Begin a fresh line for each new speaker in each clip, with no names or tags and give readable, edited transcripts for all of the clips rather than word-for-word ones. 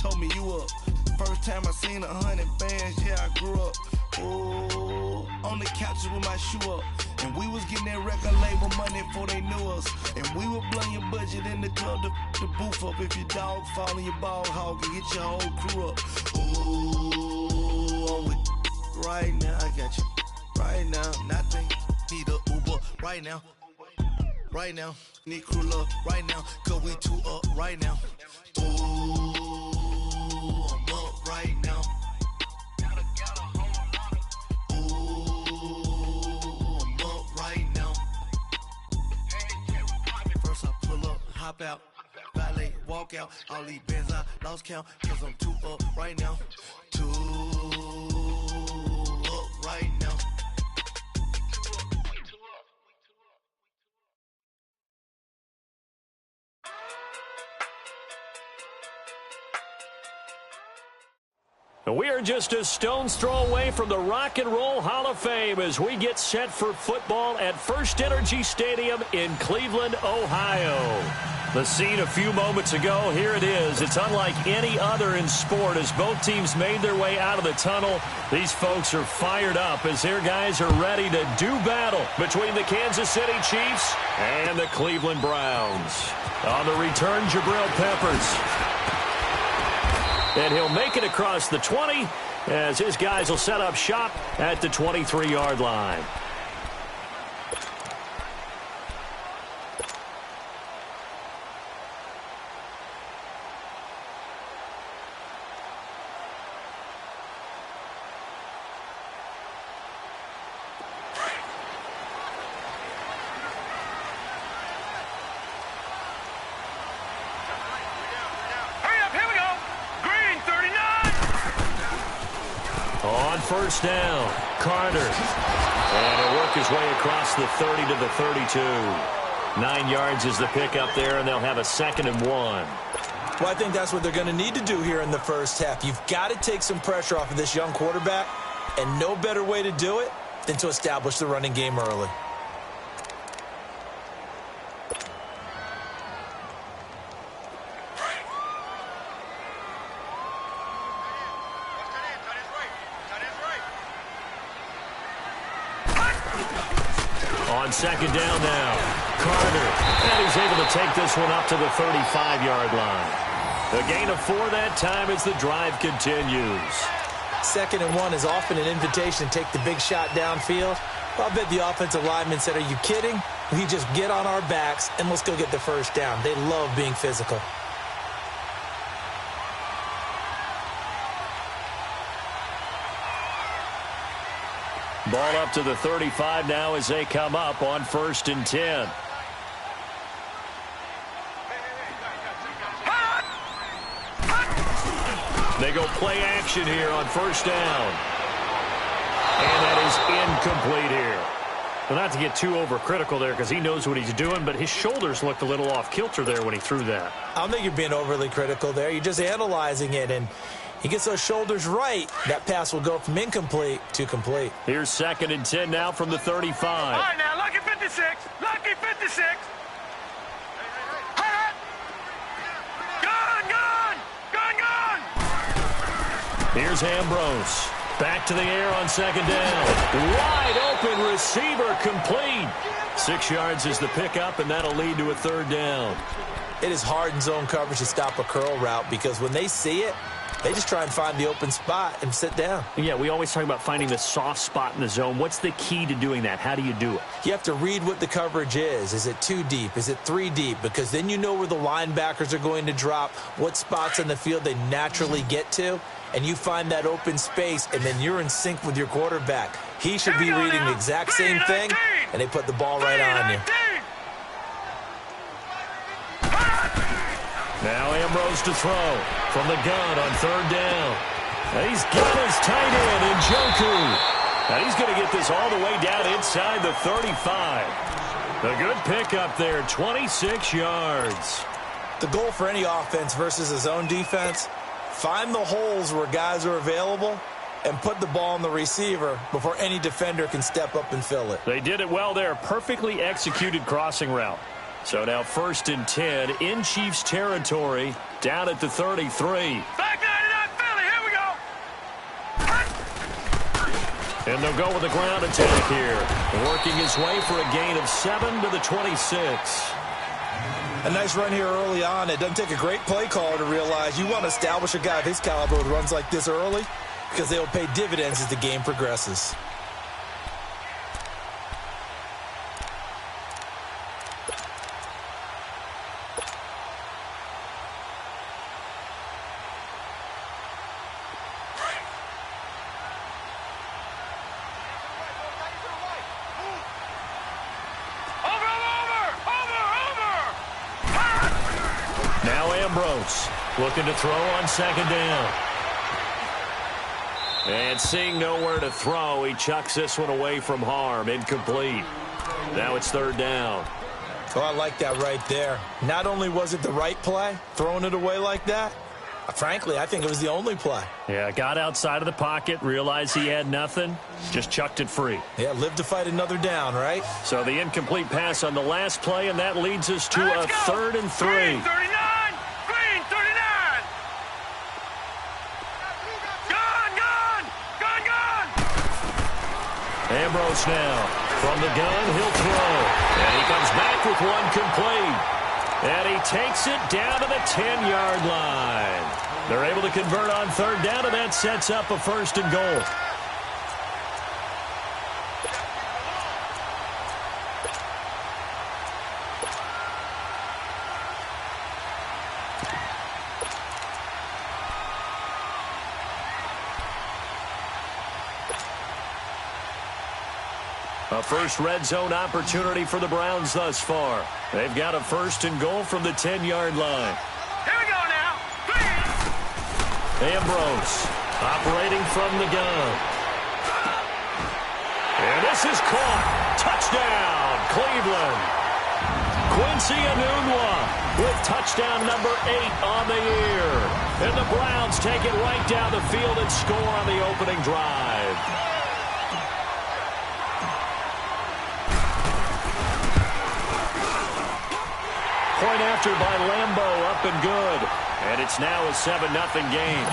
told me you up. First time I seen 100 bands, yeah, I grew up. Ooh, on the couches with my shoe up. And we was getting that record label money before they knew us. And we would blow your budget in the club to boof up. If your dog fall in your ball hog and get your whole crew up. Ooh, on with right now, I got you. Right now, nothing. Need a Uber right now. Right now, need crew love right now. Cause we two up right now. Ooh, I'm up right now. Hop out, valet, walk out. All these bands I lost count, cause I'm too up right now. Too up right now.
We are just a stone's throw away from the Rock and Roll Hall of Fame as we get set for football at First Energy Stadium in Cleveland, Ohio. The scene a few moments ago, here it is. It's unlike any other in sport as both teams made their way out of the tunnel. These folks are fired up as their guys are ready to do battle between the Kansas City Chiefs and the Cleveland Browns. On the return, Jabril Peppers. And he'll make it across the 20 as his guys will set up shop at the 23-yard line. First down, Carter. And he'll work his way across the 30 to the 32. 9 yards is the pickup there, and they'll have a 2nd and 1.
Well, I think that's what they're going to need to do here in the first half. You've got to take some pressure off of this young quarterback, and no better way to do it than to establish the running game early.
On 2nd down now, Carter, and he's able to take this one up to the 35-yard line. A gain of 4 that time as the drive continues.
2nd and 1 is often an invitation to take the big shot downfield. I'll bet the offensive lineman said, are you kidding? We just get on our backs and let's go get the first down. They love being physical.
Ball up to the 35 now as they come up on 1st and 10. They go play action here on 1st down. And that is incomplete here. Well, not to get too overcritical there because he knows what he's doing, but his shoulders looked a little off kilter there when he threw that.
I don't think you're being overly critical there. You're just analyzing it, and he gets those shoulders right. That pass will go from incomplete to complete.
Here's 2nd and 10 now from the 35.
All right, now, lucky 56. Lucky 56. Gone.
Here's Ambrose. Back to the air on 2nd down. Wide open receiver complete. 6 yards is the pickup, and that'll lead to a 3rd down.
It is hard in zone coverage to stop a curl route because when they see it, they just try and find the open spot and sit down.
Yeah, we always talk about finding the soft spot in the zone. What's the key to doing that? How do you do it?
You have to read what the coverage is. Is it 2 deep? Is it 3 deep? Because then you know where the linebackers are going to drop, what spots in the field they naturally get to, and you find that open space, and then you're in sync with your quarterback. He should be reading the exact same thing, and they put the ball right on you.
Now Ambrose to throw from the gun on 3rd down. And he's got his tight end, Njoku. And he's going to get this all the way down inside the 35. A good pickup there, 26 yards.
The goal for any offense versus a zone defense, find the holes where guys are available and put the ball on the receiver before any defender can step up and fill it.
They did it well there. Perfectly executed crossing route. So now 1st and 10 in Chiefs territory down at the 33.
Back
And they'll go with the ground attack here. Working his way for a gain of 7 to the 26.
A nice run here early on. It doesn't take a great play caller to realize you want to establish a guy of his caliber with runs like this early because they will pay dividends as the game progresses.
Looking to throw on second down. And seeing nowhere to throw, he chucks this one away from harm. Incomplete. Now it's third down.
Oh, I like that right there. Not only was it the right play, throwing it away like that, frankly, I think it was the only play.
Yeah, got outside of the pocket, realized he had nothing, just chucked it free.
Yeah, live to fight another down, right?
So the incomplete pass on the last play, and that leads us to a 3rd and 3.
Green 39! Green 39! Gun!
Ambrose now from the gun, he'll throw. And he comes back with one complete. And he takes it down to the 10-yard line. They're able to convert on third down, and that sets up a 1st and goal. A first red zone opportunity for the Browns thus far. They've got a 1st and goal from the 10-yard line.
Here we go now.
Ambrose operating from the gun. And this is caught. Touchdown, Cleveland. Quincy Enunwa with touchdown number 8 on the year. And the Browns take it right down the field and score on the opening drive. Point after by Lambeau, up and good. And it's now a 7-0 game.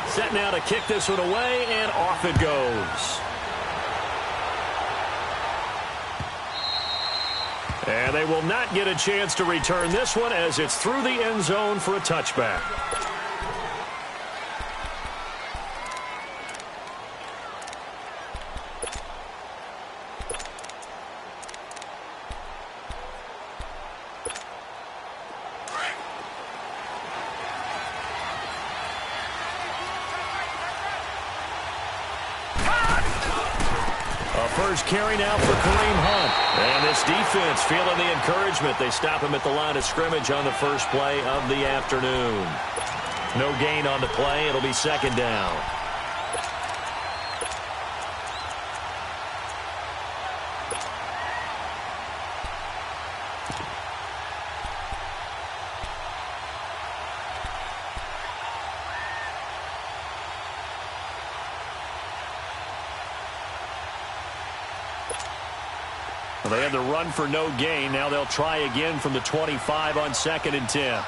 Set now to kick this one away, and off it goes. And they will not get a chance to return this one as it's through the end zone for a touchback. First carry now for Kareem Hunt. And this defense feeling the encouragement. They stop him at the line of scrimmage on the first play of the afternoon. No gain on the play. It'll be second down. They had the run for no gain. Now they'll try again from the 25 on 2nd and 10.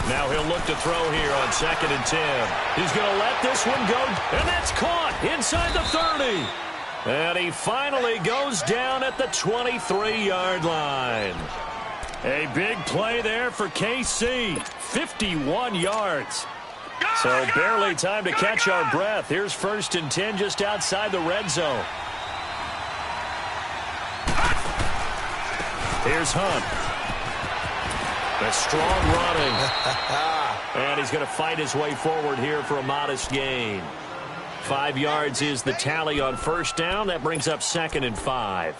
Now he'll look to throw here on 2nd and 10. He's going to let this one go, and that's caught inside the 30. And he finally goes down at the 23-yard line. A big play there for KC. 51 yards. So barely time to catch our breath. Here's 1st and 10 just outside the red zone. Here's Hunt. A strong running. And he's going to fight his way forward here for a modest gain. 5 yards is the tally on 1st down. That brings up 2nd and 5.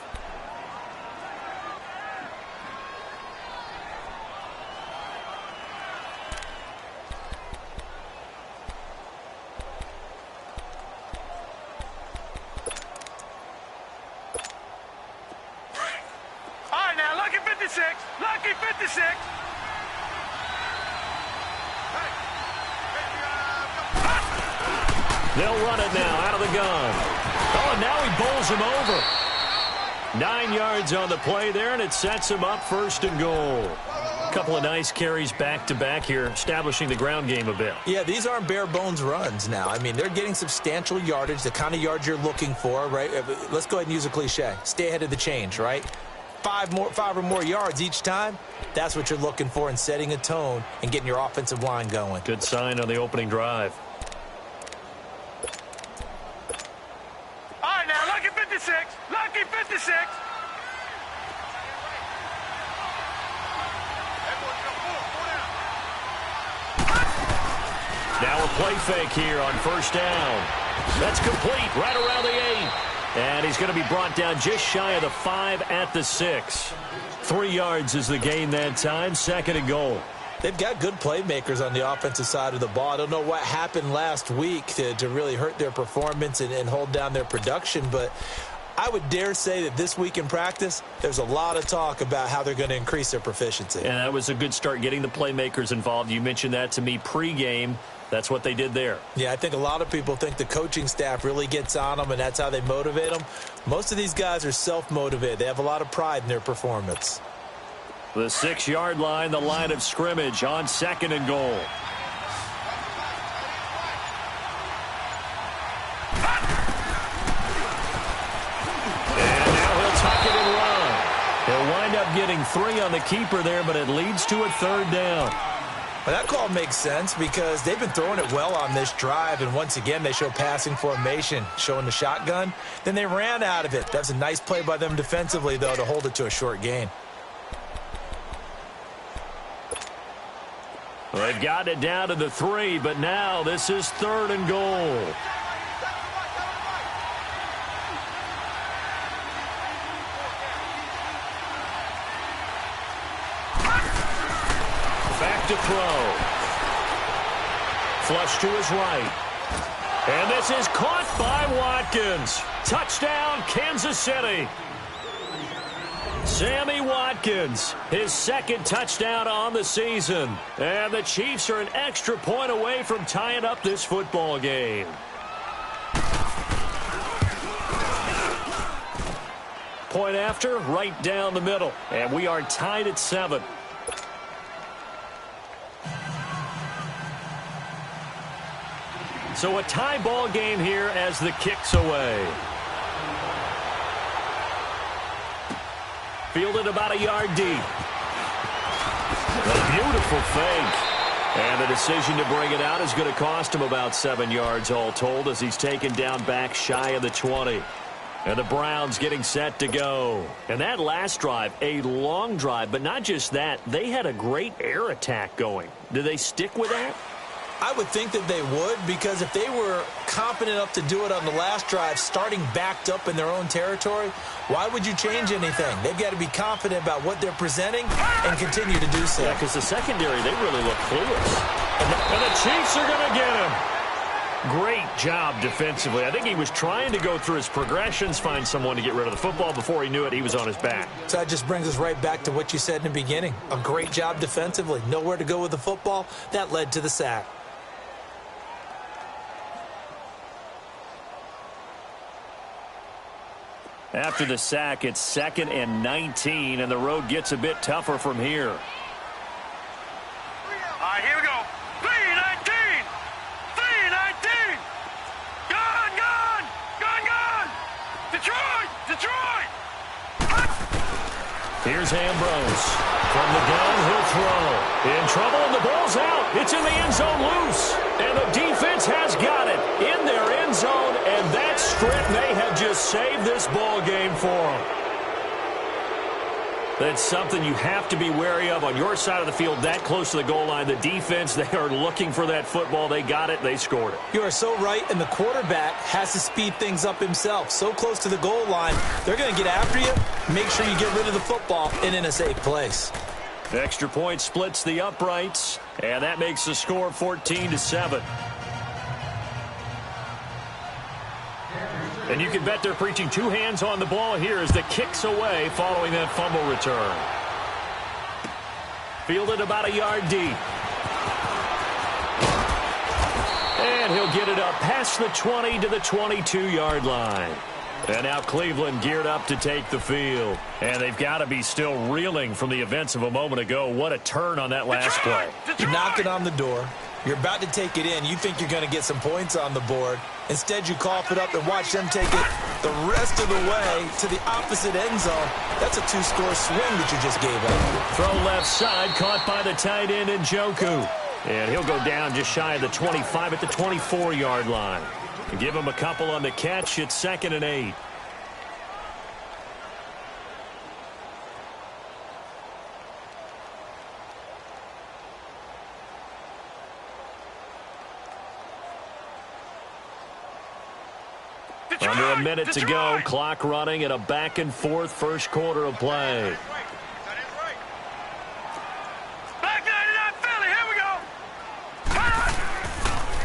Lucky 56.
They'll run it now out of the gun. Oh, and now he bowls him over. 9 yards on the play there, and it sets him up 1st and goal. A couple of nice carries back-to-back here, establishing the ground game a bit.
Yeah, these aren't bare-bones runs now. I mean, they're getting substantial yardage, the kind of yards you're looking for, right? Let's go ahead and use a cliche. Stay ahead of the change, right? 5 or more yards each time, that's what you're looking for in setting a tone and getting your offensive line going.
Good sign on the opening drive.
All right, now, lucky 56. Lucky 56.
Now a play fake here on 1st down. That's complete right around the 8. And he's going to be brought down just shy of the 5 at the 6. 3 yards is the gain that time, 2nd and goal.
They've got good playmakers on the offensive side of the ball. I don't know what happened last week to really hurt their performance and hold down their production, but I would dare say that this week in practice, there's a lot of talk about how they're going to increase their proficiency.
And that was a good start, getting the playmakers involved. You mentioned that to me pregame. That's what they did there.
Yeah, I think a lot of people think the coaching staff really gets on them, and that's how they motivate them. Most of these guys are self-motivated. They have a lot of pride in their performance.
The 6-yard line, the line of scrimmage on 2nd and goal. And now he'll tuck it and run. He'll wind up getting 3 on the keeper there, but it leads to a 3rd down.
Well, that call makes sense because they've been throwing it well on this drive, and once again they show passing formation, showing the shotgun. Then they ran out of it. That's a nice play by them defensively, though, to hold it to a short gain.
Well, they've got it down to the 3, but now this is 3rd and goal. Back to throw. Flush to his right. And this is caught by Watkins. Touchdown, Kansas City. Sammy Watkins, his 2nd touchdown on the season. And the Chiefs are an extra point away from tying up this football game. Point after, right down the middle. And we are tied at 7. So a tie ball game here as the kick's away. Fielded about a yard deep. A beautiful fake. And the decision to bring it out is going to cost him about 7 yards all told as he's taken down back shy of the 20. And the Browns getting set to go. And that last drive, a long drive, but not just that. They had a great air attack going. Do they stick with that?
I would think that they would, because if they were confident enough to do it on the last drive, starting backed up in their own territory, why would you change anything? They've got to be confident about what they're presenting and continue to do so.
Yeah, because the secondary, they really look clueless. And the Chiefs are going to get him. Great job defensively. I think he was trying to go through his progressions, find someone to get rid of the football. Before he knew it, he was on his back.
So that just brings us right back to what you said in the beginning. A great job defensively. Nowhere to go with the football. That led to the sack.
After the sack, it's 2nd and 19, and the road gets a bit tougher from here.
All right, here we go. 3-19. 3-19. Gone, gone. Gone, gone. Detroit. Detroit.
Here's Ambrose. From the gun, he'll throw. In trouble, and the ball's out. It's in the end zone loose. And the defense has got it in their end zone, and that strip may have just saved this ball game for them. That's something you have to be wary of on your side of the field, that close to the goal line. The defense, they are looking for that football. They got it. They scored it.
You are so right, and the quarterback has to speed things up himself. So close to the goal line, they're going to get after you. Make sure you get rid of the football and in a safe place.
Extra point splits the uprights, and that makes the score 14-7. And you can bet they're preaching 2 hands on the ball here as the kick's away following that fumble return. Fielded about a yard deep. And he'll get it up past the 20 to the 22-yard line. And now Cleveland geared up to take the field. And they've got to be still reeling from the events of a moment ago. What a turn on that last play.
You're knocking on the door. You're about to take it in. You think you're going to get some points on the board. Instead, you cough it up and watch them take it the rest of the way to the opposite end zone. That's a 2-score swing that you just gave up.
Throw left side, caught by the tight end Njoku. And he'll go down just shy of the 25 at the 24-yard line. Give him a couple on the catch. It's 2nd and 8. Under a minute to go. Clock running at a back-and-forth first quarter of play.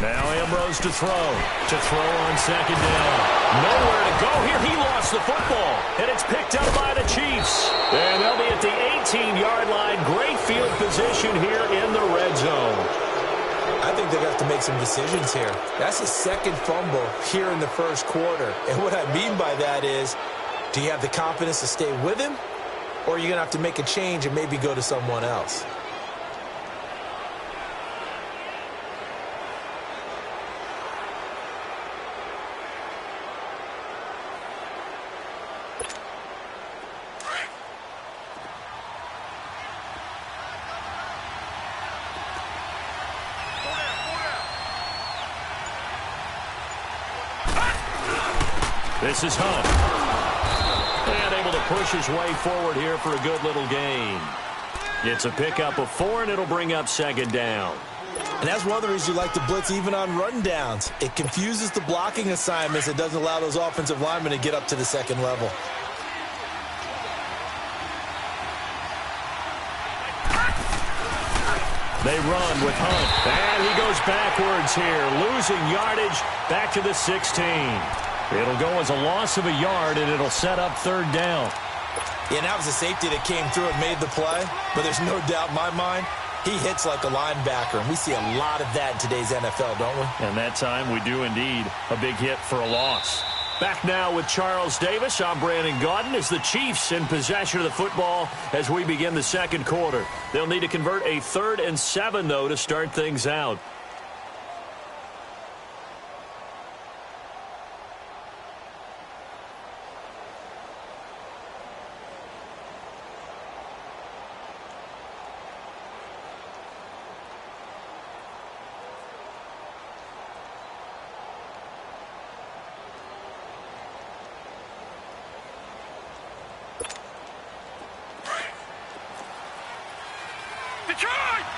Now Ambrose to throw on 2nd down. Nowhere to go here. He lost the football, and it's picked up by the Chiefs. And they'll be at the 18-yard line. Great field position here in the red zone.
I think they're going to have to make some decisions here. That's his 2nd fumble here in the first quarter. And what I mean by that is, do you have the confidence to stay with him? Or are you going to have to make a change and maybe go to someone else?
This is Hunt. And able to push his way forward here for a good little gain. It's a pickup of 4, and it'll bring up 2nd down.
And that's one of the reasons you like to blitz even on rundowns. It confuses the blocking assignments. It doesn't allow those offensive linemen to get up to the 2nd level.
They run with Hunt. And he goes backwards here, losing yardage back to the 16. It'll go as a loss of a yard, and it'll set up 3rd down.
Yeah, and that was a safety that came through and made the play. But there's no doubt in my mind, he hits like a linebacker. And we see a lot of that in today's NFL, don't we?
And that time we do indeed. A big hit for a loss. Back now with Charles Davis. I'm Brandon Gaudin as the Chiefs in possession of the football as we begin the 2nd quarter. They'll need to convert a 3rd and 7, though, to start things out.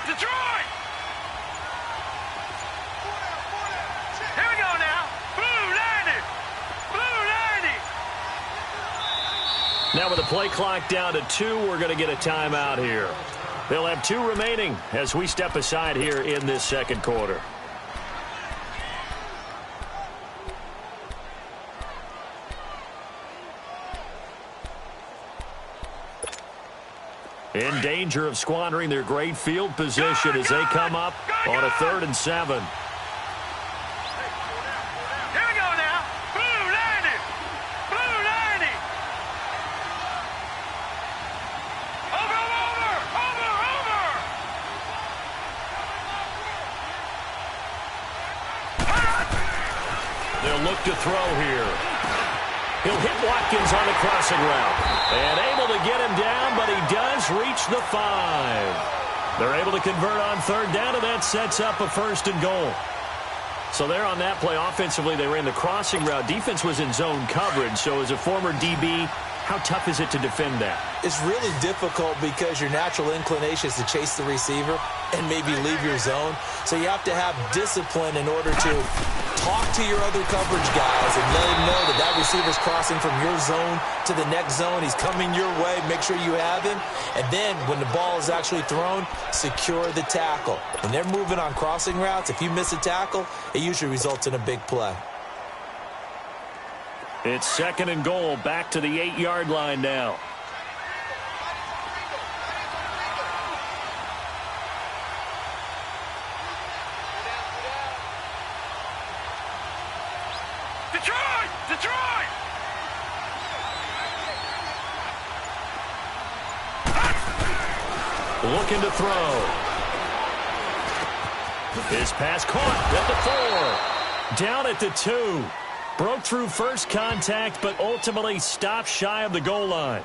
Detroit! Here we go now. Blue 90! Blue 90!
Now with the play clock down to 2, we're going to get a timeout here. They'll have 2 remaining as we step aside here in this 2nd quarter. In danger of squandering their great field position as they come up on a 3rd and 7.
Here we go now. Blue 90! Blue 90! Over!
They'll look to throw here. He'll hit Watkins on the crossing route. And able to get him down, but he does reach the 5. They're able to convert on 3rd down, and that sets up a 1st and goal. So there on that play, offensively, they ran the crossing route. Defense was in zone coverage, so as a former DB, how tough is it to defend that?
It's really difficult because your natural inclination is to chase the receiver and maybe leave your zone. So you have to have discipline in order to talk to your other coverage guys and let them know that that receiver's crossing from your zone to the next zone. He's coming your way. Make sure you have him. And then when the ball is actually thrown, secure the tackle. When they're moving on crossing routes, if you miss a tackle, it usually results in a big play.
It's 2nd and goal, back to the 8-yard line now.
Detroit! Detroit!
looking to throw. His pass caught at the 4. Down at the 2. Broke through first contact, but ultimately stopped shy of the goal line.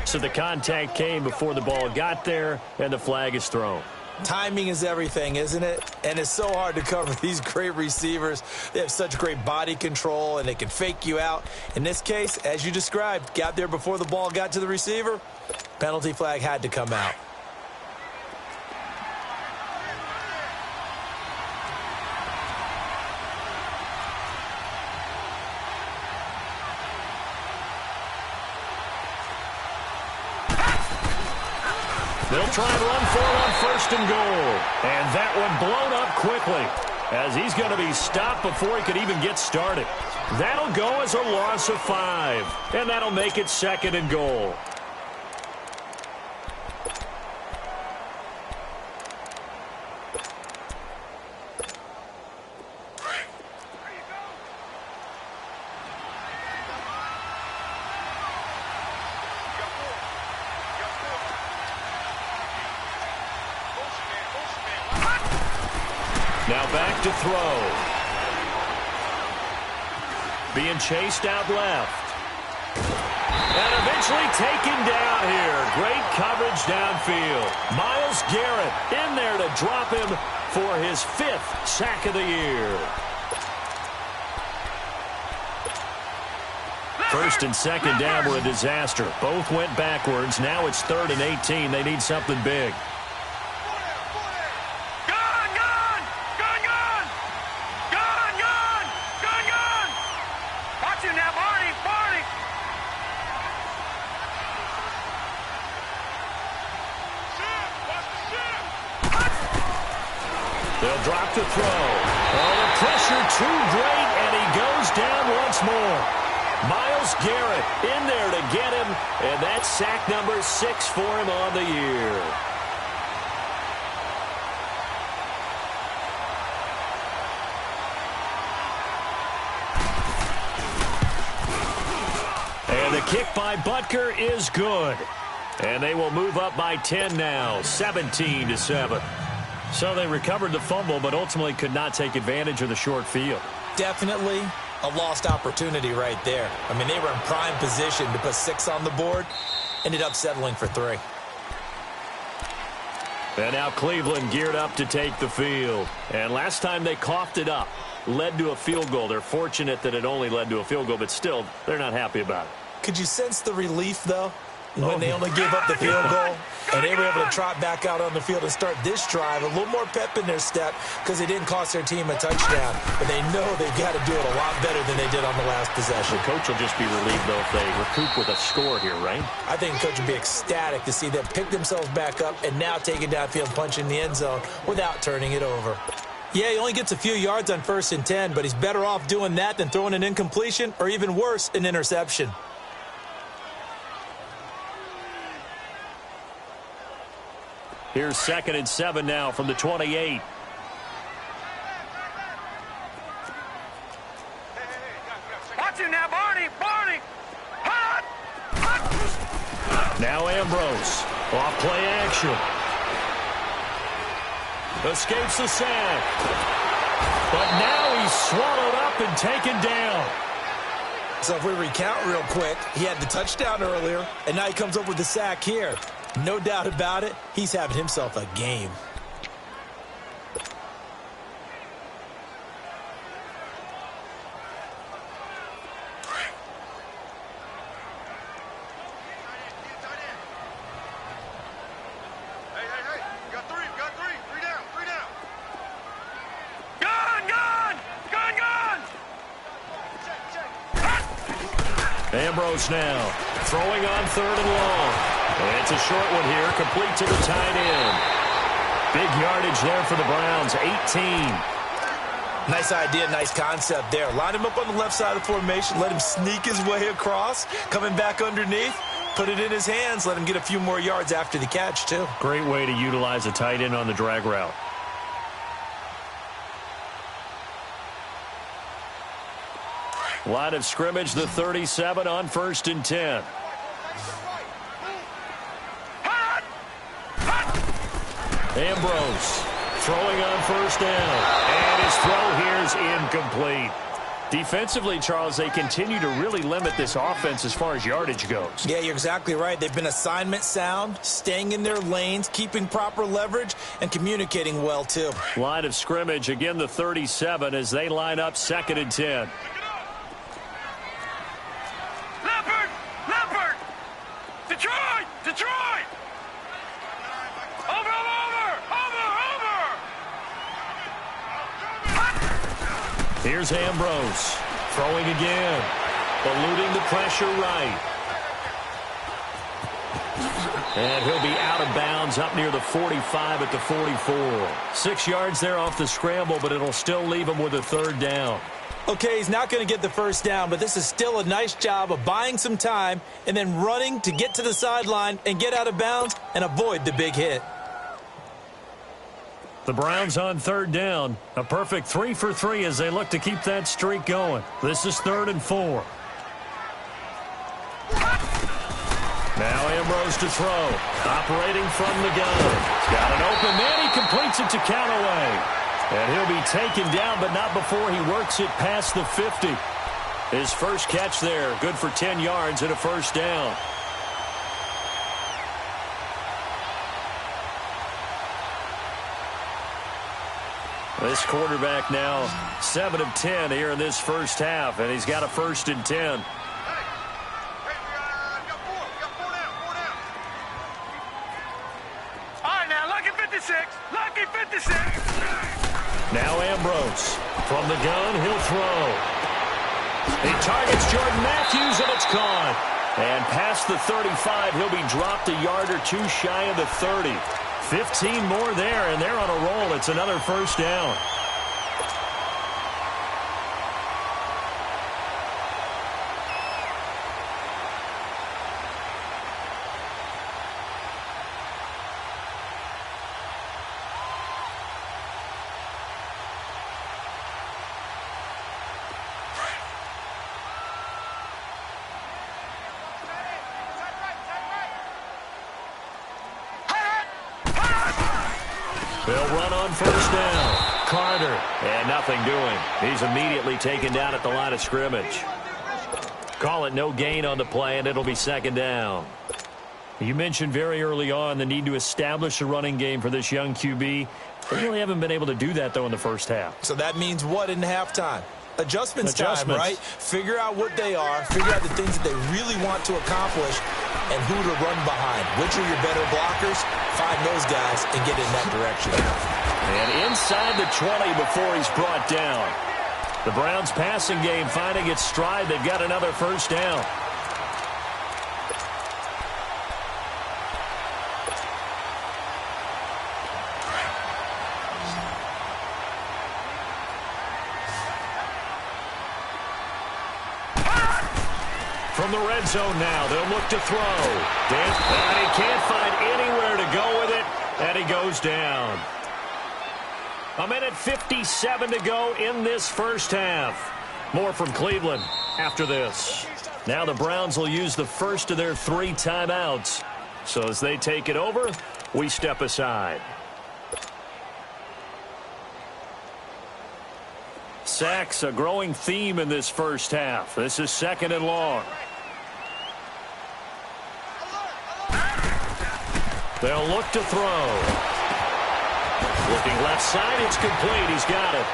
So the contact came before the ball got there, and the flag is thrown.
Timing is everything, isn't it? And it's so hard to cover these great receivers. They have such great body control, and they can fake you out. In this case, as you described, got there before the ball got to the receiver. Penalty flag had to come out.
They'll try and run for it on first and goal. And that one blown up quickly as he's going to be stopped before he could even get started. That'll go as a loss of 5. And that'll make it second and goal. Now back to throw. Being chased out left. And eventually taken down here. Great coverage downfield. Myles Garrett in there to drop him for his 5th sack of the year. First and second down were a disaster. Both went backwards. Now it's 3rd and 18. They need something big. They'll drop to throw. Oh, the pressure too great, and he goes down once more. Myles Garrett in there to get him, and that's sack number 6 for him on the year. And the kick by Butker is good. And they will move up by 10 now, 17-7. So they recovered the fumble, but ultimately could not take advantage of the short field.
Definitely a lost opportunity right there. I mean, they were in prime position to put 6 on the board. Ended up settling for 3.
And now Cleveland geared up to take the field. And last time they coughed it up, led to a field goal. They're fortunate that it only led to a field goal, but still, they're not happy about it.
Could you sense the relief, though, when they only gave up the field goal? And they were able to trot back out on the field and start this drive. A little more pep in their step because they didn't cost their team a touchdown. But they know they've got to do it a lot better than they did on the last possession.
The coach will just be relieved, though, if they recoup with a score here, right?
I think the coach would be ecstatic to see them pick themselves back up and now take it downfield, punch in the end zone without turning it over. Yeah, he only gets a few yards on 1st and 10, but he's better off doing that than throwing an incompletion or even worse, an interception.
Here's 2nd and 7 now from the 28.
Watch him now, Barney! Barney! Hot! Hot!
Now Ambrose. Off play action. Escapes the sack. But now he's swallowed up and taken down.
So if we recount real quick, he had the touchdown earlier, and now he comes up with the sack here. No doubt about it, he's having himself a game.
Ambrose now throwing on 3rd and long. And it's a short one here, complete to the tight end. Big yardage there for the Browns, 18.
Nice idea, nice concept there. Line him up on the left side of the formation, let him sneak his way across, coming back underneath, put it in his hands, let him get a few more yards after the catch, too.
Great way to utilize a tight end on the drag route. Line of scrimmage, the 37 on 1st and 10. Ambrose throwing on first down. And his throw here is incomplete. Defensively, Charles, they continue to really limit this offense as far as yardage goes.
Yeah, you're exactly right. They've been assignment sound, staying in their lanes, keeping proper leverage, and communicating well, too.
Line of scrimmage, again the 37 as they line up 2nd and 10.
Leopard! Leopard! Detroit! Detroit! Over!
Here's Ambrose throwing again, eluding the pressure right. And he'll be out of bounds up near the 45 at the 44. 6 yards there off the scramble, but it'll still leave him with a 3rd down.
Okay, he's not going to get the first down, but this is still a nice job of buying some time and then running to get to the sideline and get out of bounds and avoid the big hit.
The Browns on 3rd down. A perfect 3 for 3 as they look to keep that streak going. This is 3rd and 4. Now Ambrose to throw. Operating from the gun. He's got an open man. He completes it to Callaway. And he'll be taken down, but not before he works it past the 50. His first catch there. Good for 10 yards and a 1st down. This quarterback now 7 of 10 here in this first half, and he's got a 1st and 10.
All right, now, lucky 56. Lucky 56.
Now Ambrose. From the gun, he'll throw. He targets Jordan Matthews, and it's caught. And past the 35, he'll be dropped a yard or 2 shy of the 30. 15 more there, and they're on a roll. It's another 1st down. They'll run on 1st down. Carter. And nothing doing. He's immediately taken down at the line of scrimmage. Call it no gain on the play, and it'll be 2nd down. You mentioned very early on the need to establish a running game for this young QB. They really haven't been able to do that, though, in the first half.
So that means what in halftime? Adjustments time, right? Figure out what they are, figure out the things that they really want to accomplish, and who to run behind. Which are your better blockers? Find those guys and get in that direction.
And inside the 20 before he's brought down. The Browns passing game finding its stride. They've got another 1st down. From the red zone now, they'll look to throw. And he can't find anywhere to go with it, and he goes down. 1:57 to go in this first half. More from Cleveland after this. Now the Browns will use the first of their 3 timeouts. So as they take it over, we step aside. Sacks, a growing theme in this first half. This is 2nd and long. They'll look to throw. Looking left side, it's complete. He's got it.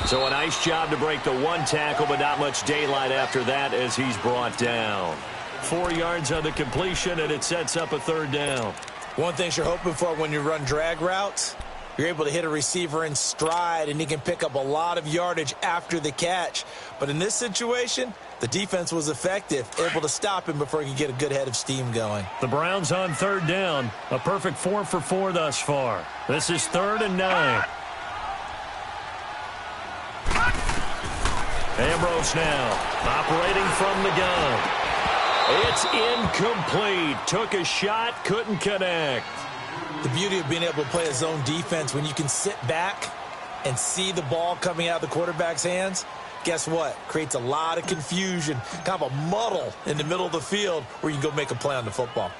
So a nice job to break the 1 tackle, but not much daylight after that as he's brought down. 4 yards on the completion, and it sets up a 3rd down.
One thing you're hoping for when you run drag routes, you're able to hit a receiver in stride, and he can pick up a lot of yardage after the catch. But in this situation, the defense was effective, able to stop him before he could get a good head of steam going.
The Browns on 3rd down. A perfect 4 for 4 thus far. This is 3rd and 9. Ambrose now operating from the gun. It's incomplete. Took a shot, couldn't connect.
The beauty of being able to play a zone defense when you can sit back and see the ball coming out of the quarterback's hands, guess what? Creates a lot of confusion, kind of a muddle in the middle of the field where you can go make a play on the football.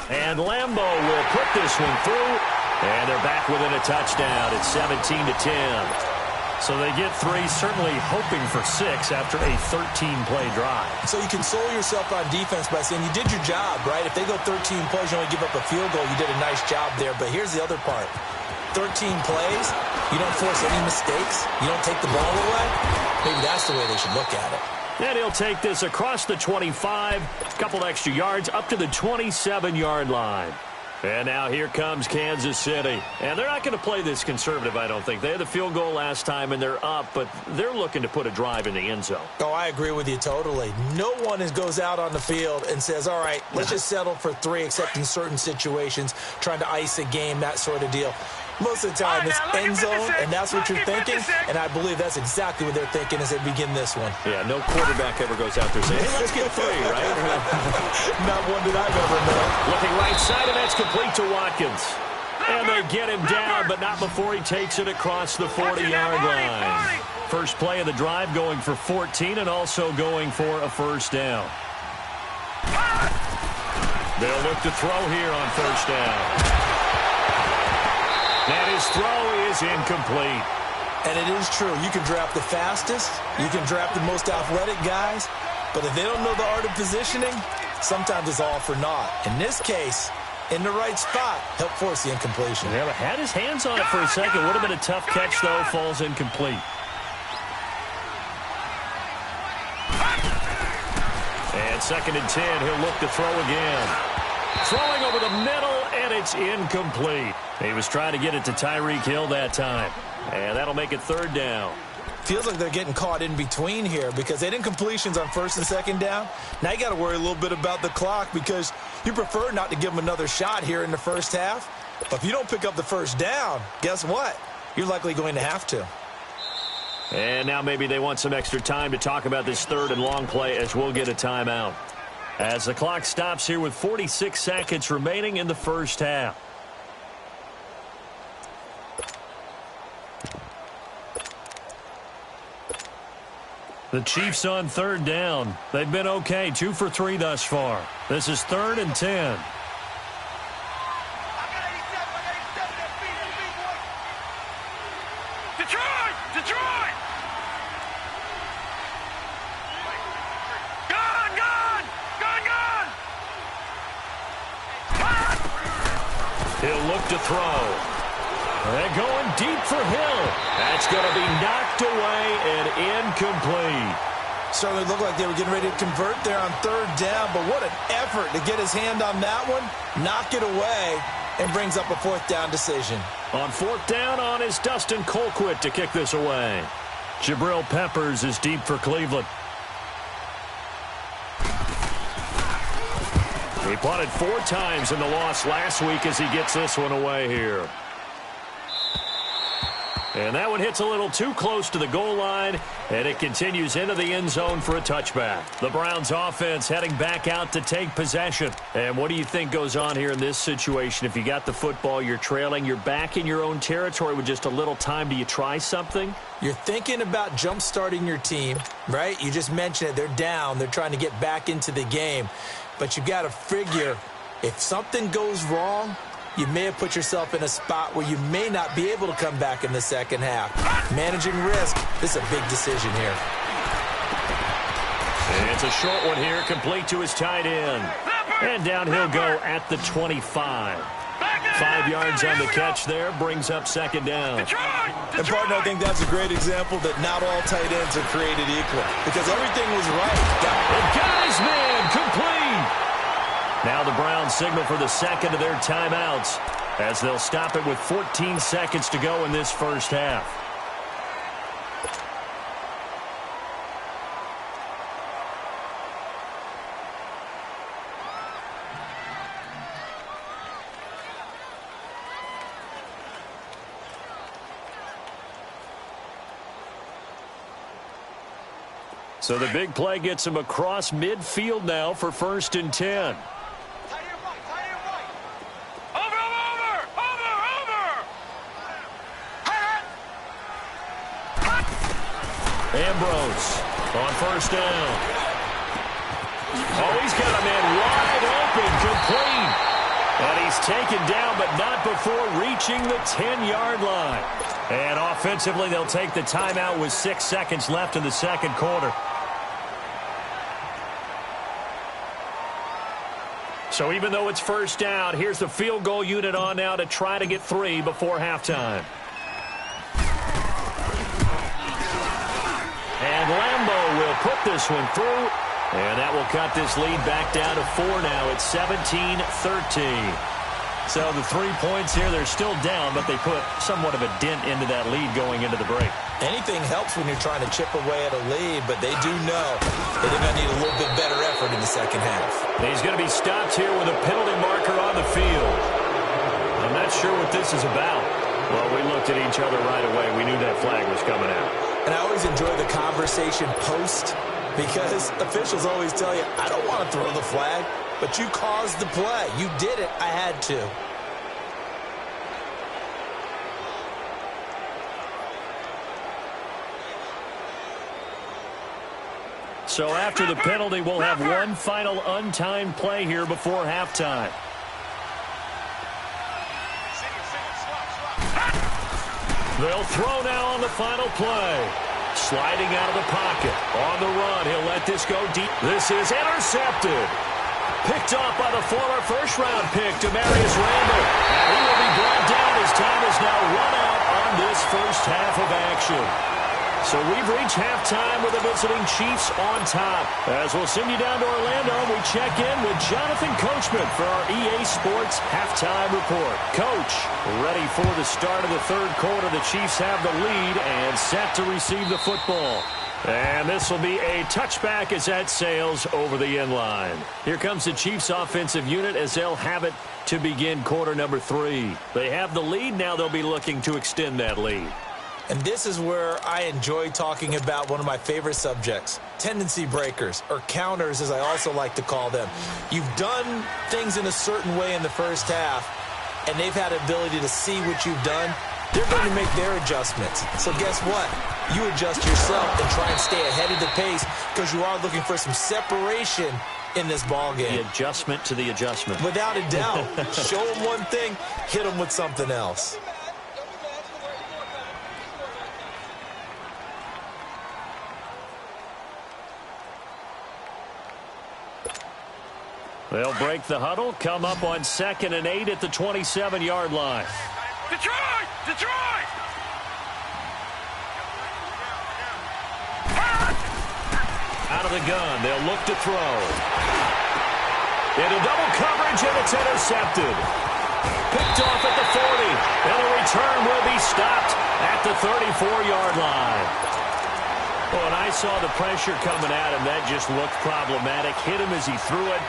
And Lambo will put this one through, and they're back within a touchdown. It's 17-10. So they get 3, certainly hoping for 6 after a 13-play drive.
So you console yourself on defense by saying you did your job, right? If they go 13 plays, you only give up a field goal, you did a nice job there. But here's the other part. 13 plays, you don't force any mistakes, you don't take the ball away. Maybe that's the way they should look at it.
And he'll take this across the 25, a couple extra yards, up to the 27-yard line. And now here comes Kansas City. And they're not going to play this conservative, I don't think. They had the field goal last time, and they're up, but they're looking to put a drive in the end zone.
Oh, I agree with you totally. No one goes out on the field and says, all right, let's just settle for 3, except in certain situations, trying to ice a game, that sort of deal. Most of the time, it's end zone, and that's what you're thinking, and I believe that's exactly what they're thinking as they begin this one.
Yeah, no quarterback ever goes out there saying, hey, let's get 3, right?
Not one that I've ever known.
Looking right side, and that's complete to Watkins. And they get him down, but not before he takes it across the 40-yard line. First play of the drive going for 14 and also going for a first down. They'll look to throw here on first down. And his throw is incomplete.
And it is true. You can draft the fastest. You can draft the most athletic guys. But if they don't know the art of positioning, sometimes it's all for naught. In this case, in the right spot, help force the incompletion.
Yeah, but had his hands on it for a second. Would have been a tough catch, though. Falls incomplete. And 2nd and 10. He'll look to throw again. Throwing over the middle, and it's incomplete. He was trying to get it to Tyreek Hill that time. And that'll make it 3rd down.
Feels like they're getting caught in between here because they didn't incompletions on 1st and 2nd down. Now you got to worry a little bit about the clock because you prefer not to give them another shot here in the first half. But if you don't pick up the first down, guess what? You're likely going to have to.
And now maybe they want some extra time to talk about this 3rd and long play as we'll get a timeout. As the clock stops here with 46 seconds remaining in the first half. The Chiefs on 3rd down. They've been okay, 2 for 3 thus far. This is 3rd and 10.
Detroit! Detroit! Gone! Gone! Gone! Gone!
He'll look to throw. They're going deep for Hill. That's going to be knocked away and incomplete.
Certainly looked like they were getting ready to convert there on 3rd down, but what an effort to get his hand on that one, knock it away, and brings up a 4th down decision.
On 4th down on is Dustin Colquitt to kick this away. Jabril Peppers is deep for Cleveland. He punted 4 times in the loss last week as he gets this one away here. And that one hits a little too close to the goal line, and it continues into the end zone for a touchback. The Browns offense heading back out to take possession. And what do you think goes on here in this situation? If you got the football, you're trailing, you're back in your own territory with just a little time. Do you try something?
You're thinking about jump-starting your team, right? You just mentioned it. They're down. They're trying to get back into the game. But you've got to figure if something goes wrong, you may have put yourself in a spot where you may not be able to come back in the second half. Managing risk, this is a big decision here.
And it's a short one here, complete to his tight end. And down he'll go at the 25. 5 yards on the catch there, brings up 2nd down.
And partner, I think that's a great example that not all tight ends are created equal because everything was right.
And got his man, complete. Now the Browns signal for the 2nd of their timeouts as they'll stop it with 14 seconds to go in this first half. So the big play gets him across midfield now for 1st and 10. Ambrose on 1st down. Oh, he's got a man wide open, complete. And he's taken down, but not before reaching the 10-yard line. And offensively, they'll take the timeout with 6 seconds left in the second quarter. So even though it's first down, here's the field goal unit on now to try to get 3 before halftime. And Lambeau will put this one through. And that will cut this lead back down to 4 now. It's 17-13. So the 3 points here, they're still down, but they put somewhat of a dent into that lead going into the break.
Anything helps when you're trying to chip away at a lead, but they do know that they're going to need a little bit better effort in the second half.
He's going to be stopped here with a penalty marker on the field. I'm not sure what this is about. Well, we looked at each other right away. We knew that flag was coming out.
And I always enjoy the conversation post, because officials always tell you, I don't want to throw the flag, but you caused the play. You did it. I had to.
So after the penalty, we'll have one final untimed play here before halftime. They'll throw now on the final play. Sliding out of the pocket. On the run, he'll let this go deep. This is intercepted. Picked off by the former first-round pick, Demarius Randall. He will be brought down as time is now run out on this first half of action. So we've reached halftime with the visiting Chiefs on top. As we'll send you down to Orlando, we check in with Jonathan Coachman for our EA Sports Halftime Report. Coach, ready for the start of the third quarter. The Chiefs have the lead and set to receive the football. And this will be a touchback as that sails over the end line. Here comes the Chiefs offensive unit as they'll have it to begin quarter number 3. They have the lead. Now they'll be looking to extend that lead.
And this is where I enjoy talking about one of my favorite subjects, tendency breakers, or counters as I also like to call them. You've done things in a certain way in the first half, and they've had the ability to see what you've done. They're going to make their adjustments. So guess what? You adjust yourself and try and stay ahead of the pace because you are looking for some separation in this ball game.
The adjustment to the adjustment.
Without a doubt. Show them one thing, hit them with something else.
They'll break the huddle, come up on 2nd and 8 at the 27-yard line.
Detroit! Detroit!
Out of the gun, they'll look to throw. Into double coverage, and it's intercepted. Picked off at the 40, and the return will be stopped at the 34-yard line. Oh, and I saw the pressure coming at him. That just looked problematic. Hit him as he threw it,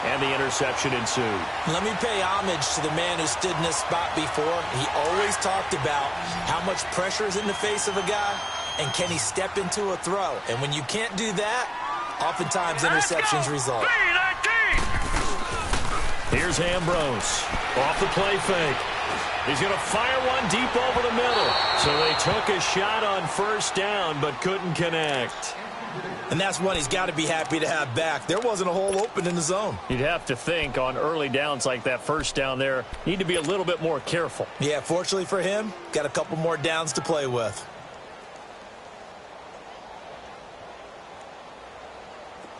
and the interception ensued.
Let me pay homage to the man who stood in this spot before. He always talked about how much pressure is in the face of a guy, and can he step into a throw. And when you can't do that, oftentimes interceptions result.
Here's Ambrose. Off the play fake. He's going to fire one deep over the middle. So they took a shot on first down, but couldn't connect.
And that's one he's got to be happy to have back. There wasn't a hole open in the zone.
You'd have to think on early downs like that first down there, need to be a little bit more careful.
Yeah, fortunately for him, got a couple more downs to play with.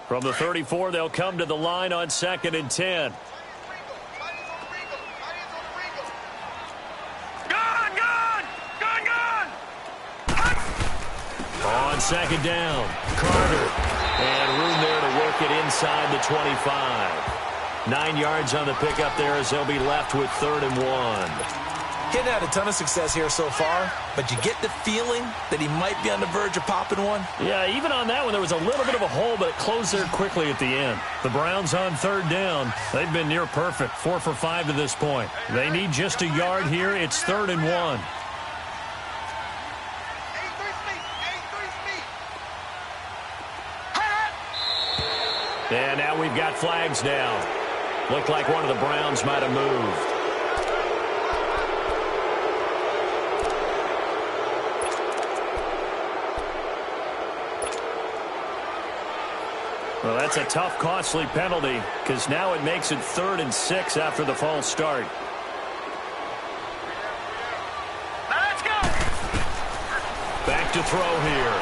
From the 34, they'll come to the line on 2nd and 10. On 2nd down, Carter. And room there to work it inside the 25. 9 yards on the pickup there as they'll be left with 3rd and 1.
Hitting had a ton of success here so far, but you get the feeling that he might be on the verge of popping one.
Yeah, even on that one, there was a little bit of a hole, but it closed there quickly at the end. The Browns on 3rd down. They've been near perfect, 4 for 5 to this point. They need just a yard here. It's 3rd and 1. And now we've got flags down. Looked like one of the Browns might have moved. Well, that's a tough, costly penalty because now it makes it 3rd and 6 after the false start.
Now let's go.
Back to throw here.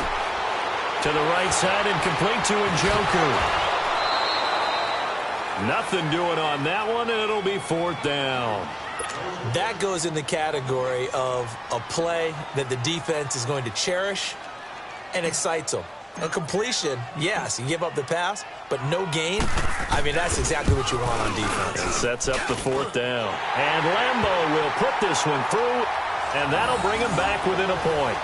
To the right side and complete to Njoku. Nothing doing on that one, and it'll be 4th down.
That goes in the category of a play that the defense is going to cherish and excites them. A completion, yes, you give up the pass, but no gain. I mean, that's exactly what you want on defense.
And sets up the 4th down. And Lambeau will put this one through, and that'll bring him back within a point.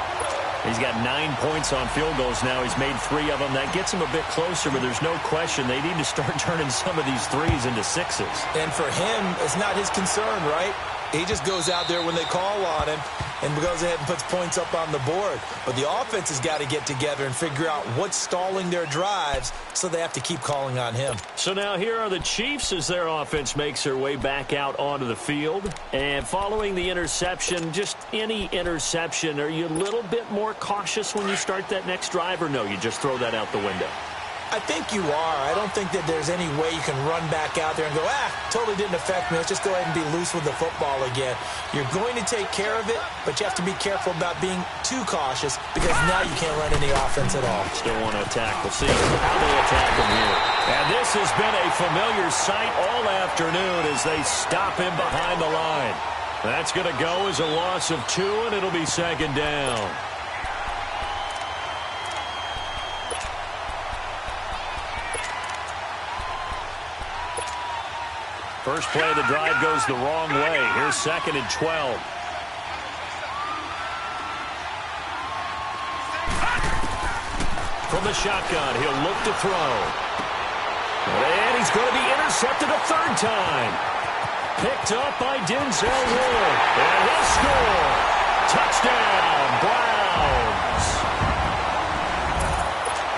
He's got 9 points on field goals now. He's made 3 of them. That gets him a bit closer, but there's no question they need to start turning some of these 3s into 6s.
And for him, it's not his concern, right? He just goes out there when they call on him and goes ahead and puts points up on the board. But the offense has got to get together and figure out what's stalling their drives, so they have to keep calling on him.
So now here are the Chiefs as their offense makes their way back out onto the field. And following the interception, just any interception, are you a little bit more cautious when you start that next drive, or no, you just throw that out the window?
I think you are. I don't think that there's any way you can run back out there and go, totally didn't affect me. Let's just go ahead and be loose with the football again. You're going to take care of it, but you have to be careful about being too cautious because now you can't run any offense at all.
Still want to attack. We'll see how they attack him here. And this has been a familiar sight all afternoon as they stop him behind the line. That's going to go as a loss of 2, and it'll be 2nd down. First play of the drive goes the wrong way. Here's 2nd and 12. From the shotgun, he'll look to throw. And he's going to be intercepted a 3rd time. Picked up by Denzel Ward. And he'll score. Touchdown, Browns.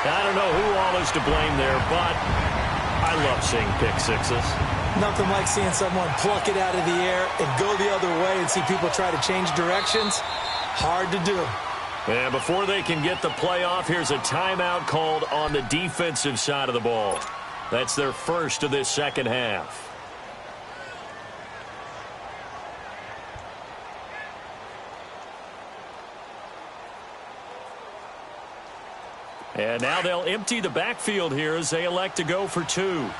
I don't know who all is to blame there, but I love seeing pick sixes.
Nothing like seeing someone pluck it out of the air and go the other way and see people try to change directions. Hard to do.
And before they can get the play off, here's a timeout called on the defensive side of the ball. That's their first of this second half. And now they'll empty the backfield here as they elect to go for 2.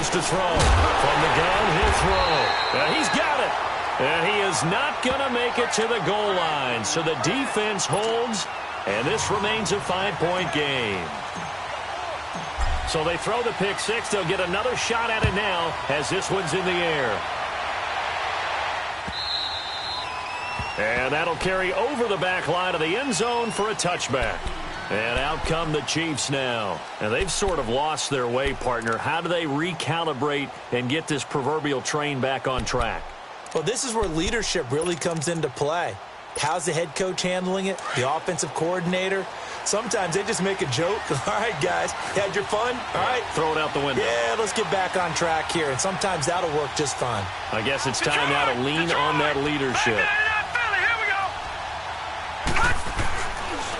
To throw. From the gun, he'll throw. He's got it. And he is not going to make it to the goal line. So the defense holds, and this remains a 5-point game. So they throw the pick six. They'll get another shot at it now as this one's in the air. And that'll carry over the back line of the end zone for a touchback. And out come the Chiefs now. And they've sort of lost their way, partner. How do they recalibrate and get this proverbial train back on track?
Well, this is where leadership really comes into play. How's the head coach handling it? The offensive coordinator? Sometimes they just make a joke. All right, guys, had your fun? All right.
Throw it out the window.
Yeah, let's get back on track here. And sometimes that'll work just fine.
I guess it's time now to lean on that leadership.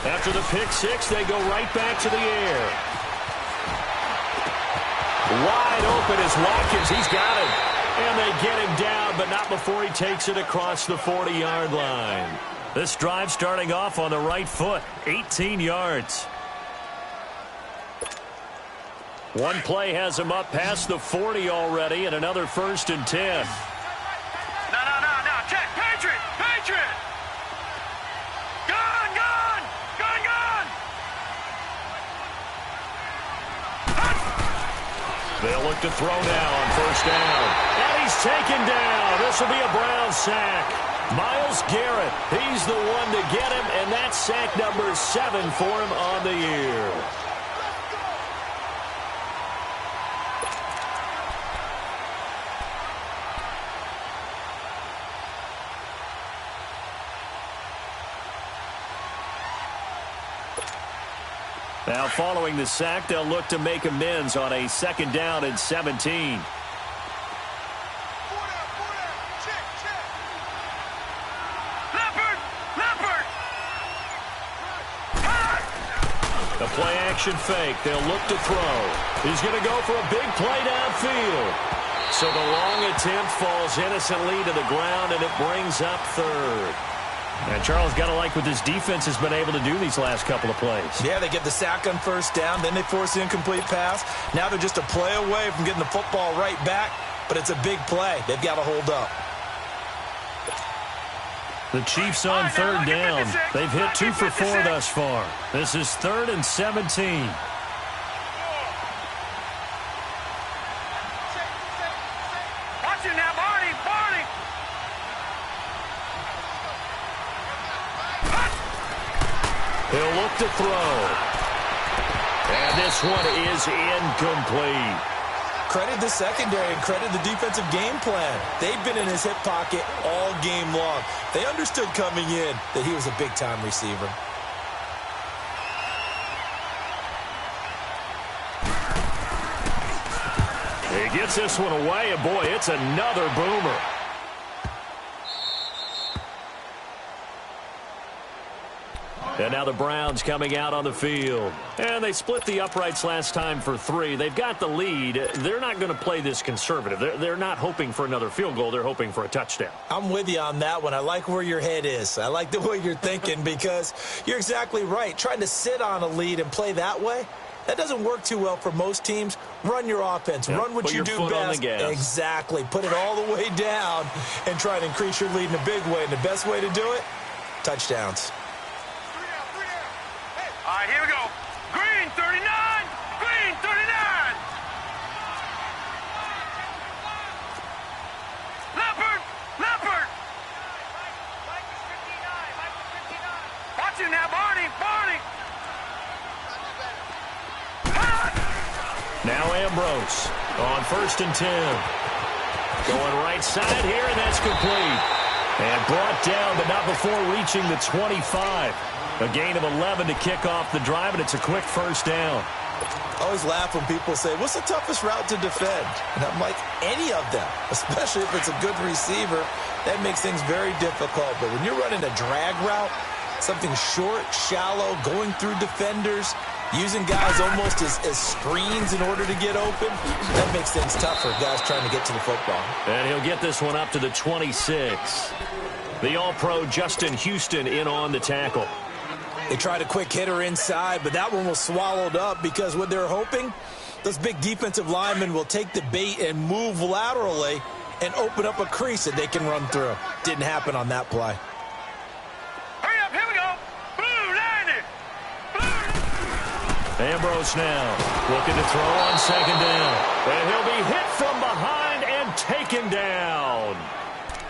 After the pick six, they go right back to the air. Wide open is Watkins. He's got it. And they get him down, but not before he takes it across the 40-yard line. This drive starting off on the right foot, 18 yards. One play has him up past the 40 already, and another 1st and 10.
No. Check. Patriot. Gun.
They'll look to throw now on 1st down. And he's taken down. This will be a Brown sack. Myles Garrett, he's the one to get him, and that's sack number 7 for him on the year. Now, following the sack, they'll look to make amends on a 2nd down and 17.
Leopard.
play action fake. They'll look to throw. He's going to go for a big play downfield. So the long attempt falls innocently to the ground, and it brings up third. And Charles, got to like what this defense has been able to do these last couple of plays.
Yeah, they get the sack on first down, then they force the incomplete pass. Now they're just a play away from getting the football right back, but it's a big play. They've got to hold up.
The Chiefs on third down. They've hit 2 for 4 thus far. This is 3rd and 17.
Watch it now, Barney.
He'll look to throw. And this one is incomplete.
Credit the secondary and credit the defensive game plan. They've been in his hip pocket all game long. They understood coming in that he was a big-time receiver.
He gets this one away, and boy, it's another boomer. And now the Browns coming out on the field. And they split the uprights last time for 3. They've got the lead. They're not going to play this conservative. They're not hoping for another field goal. They're hoping for a touchdown.
I'm with you on that one. I like where your head is. I like the way you're thinking because you're exactly right. Trying to sit on a lead and play that way, that doesn't work too well for most teams. Run your offense.
Yep.
Run what
Put
you
your
do
foot
best.
on the gas.
Exactly. Put it all the way down and try to increase your lead in a big way. And the best way to do it, touchdowns.
All right, here we go. Green 39. Green 39. Leopard. Watch it now, Barney.
Now Ambrose on 1st and 10. Going right side here, and that's complete. And brought down, but not before reaching the 25. A gain of 11 to kick off the drive, and it's a quick first down.
I always laugh when people say, what's the toughest route to defend? And I'm like, any of them, especially if it's a good receiver. That makes things very difficult. But when you're running a drag route, something short, shallow, going through defenders, using guys almost as screens in order to get open, that makes things tough for guys trying to get to the football.
And he'll get this one up to the 26. The All-Pro Justin Houston in on the tackle.
They tried a quick hitter inside, but that one was swallowed up because what they're hoping, those big defensive linemen will take the bait and move laterally and open up a crease that they can run through. Didn't happen on that play.
Hurry up, here we go. Blue, 90.
Ambrose now looking to throw on 2nd down. And he'll be hit from behind and taken down.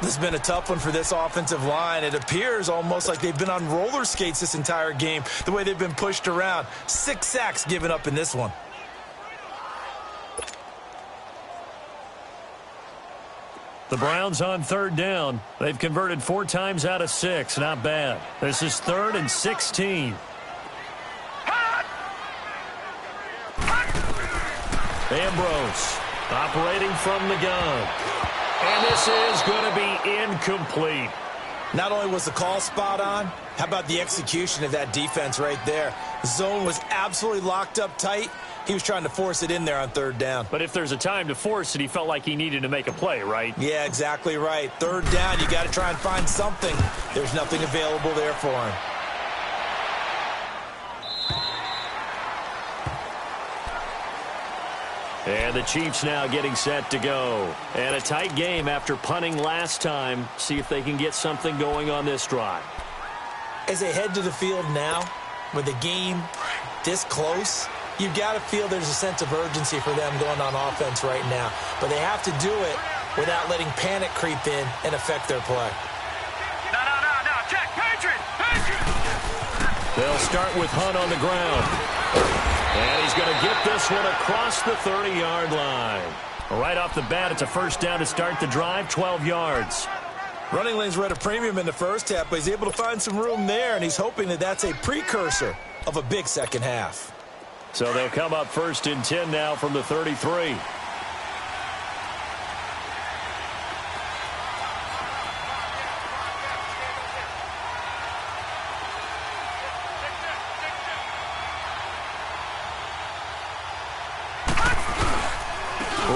This has been a tough one for this offensive line. It appears almost like they've been on roller skates this entire game, the way they've been pushed around. 6 sacks given up in this one.
The Browns on 3rd down. They've converted 4 times out of 6. Not bad. This is 3rd and 16. Ambrose operating from the gun. And this is going to be incomplete.
Not only was the call spot on, how about the execution of that defense right there? The zone was absolutely locked up tight. He was trying to force it in there on 3rd down.
But if there's a time to force it, he felt like he needed to make a play, right?
Yeah, exactly right. 3rd down, you got to try and find something. There's nothing available there for him.
And the Chiefs now getting set to go. And a tight game after punting last time. See if they can get something going on this drive.
As they head to the field now, with the game this close, you've got to feel there's a sense of urgency for them going on offense right now. But they have to do it without letting panic creep in and affect their play.
No. Check. Patriot.
They'll start with Hunt on the ground. And he's going to get this one across the 30-yard line. Right off the bat, it's a first down to start the drive, 12 yards.
Running lanes were at a premium in the first half, but he's able to find some room there, and he's hoping that that's a precursor of a big second half.
So they'll come up 1st and 10 now from the 33.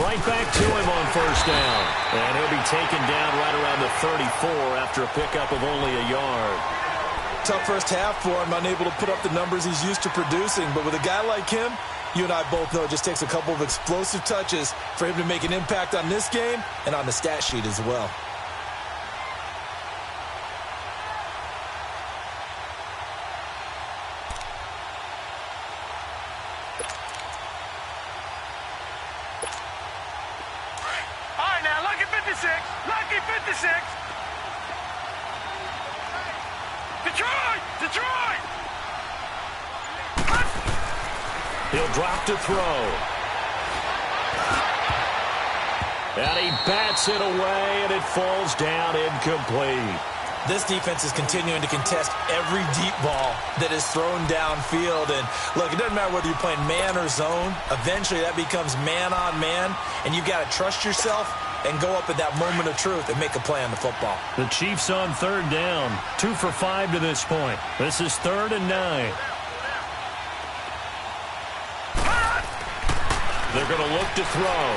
Right back to him on first down. And he'll be taken down right around the 34 after a pickup of only a yard.
Tough first half for him, unable to put up the numbers he's used to producing. But with a guy like him, you and I both know it just takes a couple of explosive touches for him to make an impact on this game and on the stat sheet as well.
All right, now, lucky 56. Lucky 56. Detroit! Detroit!
He'll drop to throw. And he bats it away, and it falls down incomplete.
This defense is continuing to contest every deep ball that is thrown downfield. And, look, it doesn't matter whether you're playing man or zone. Eventually, that becomes man on man, and you've got to trust yourself and go up at that moment of truth and make a play on the football.
The Chiefs on third down. 2 for 5 to this point. This is 3rd and 9. They're going to look to throw.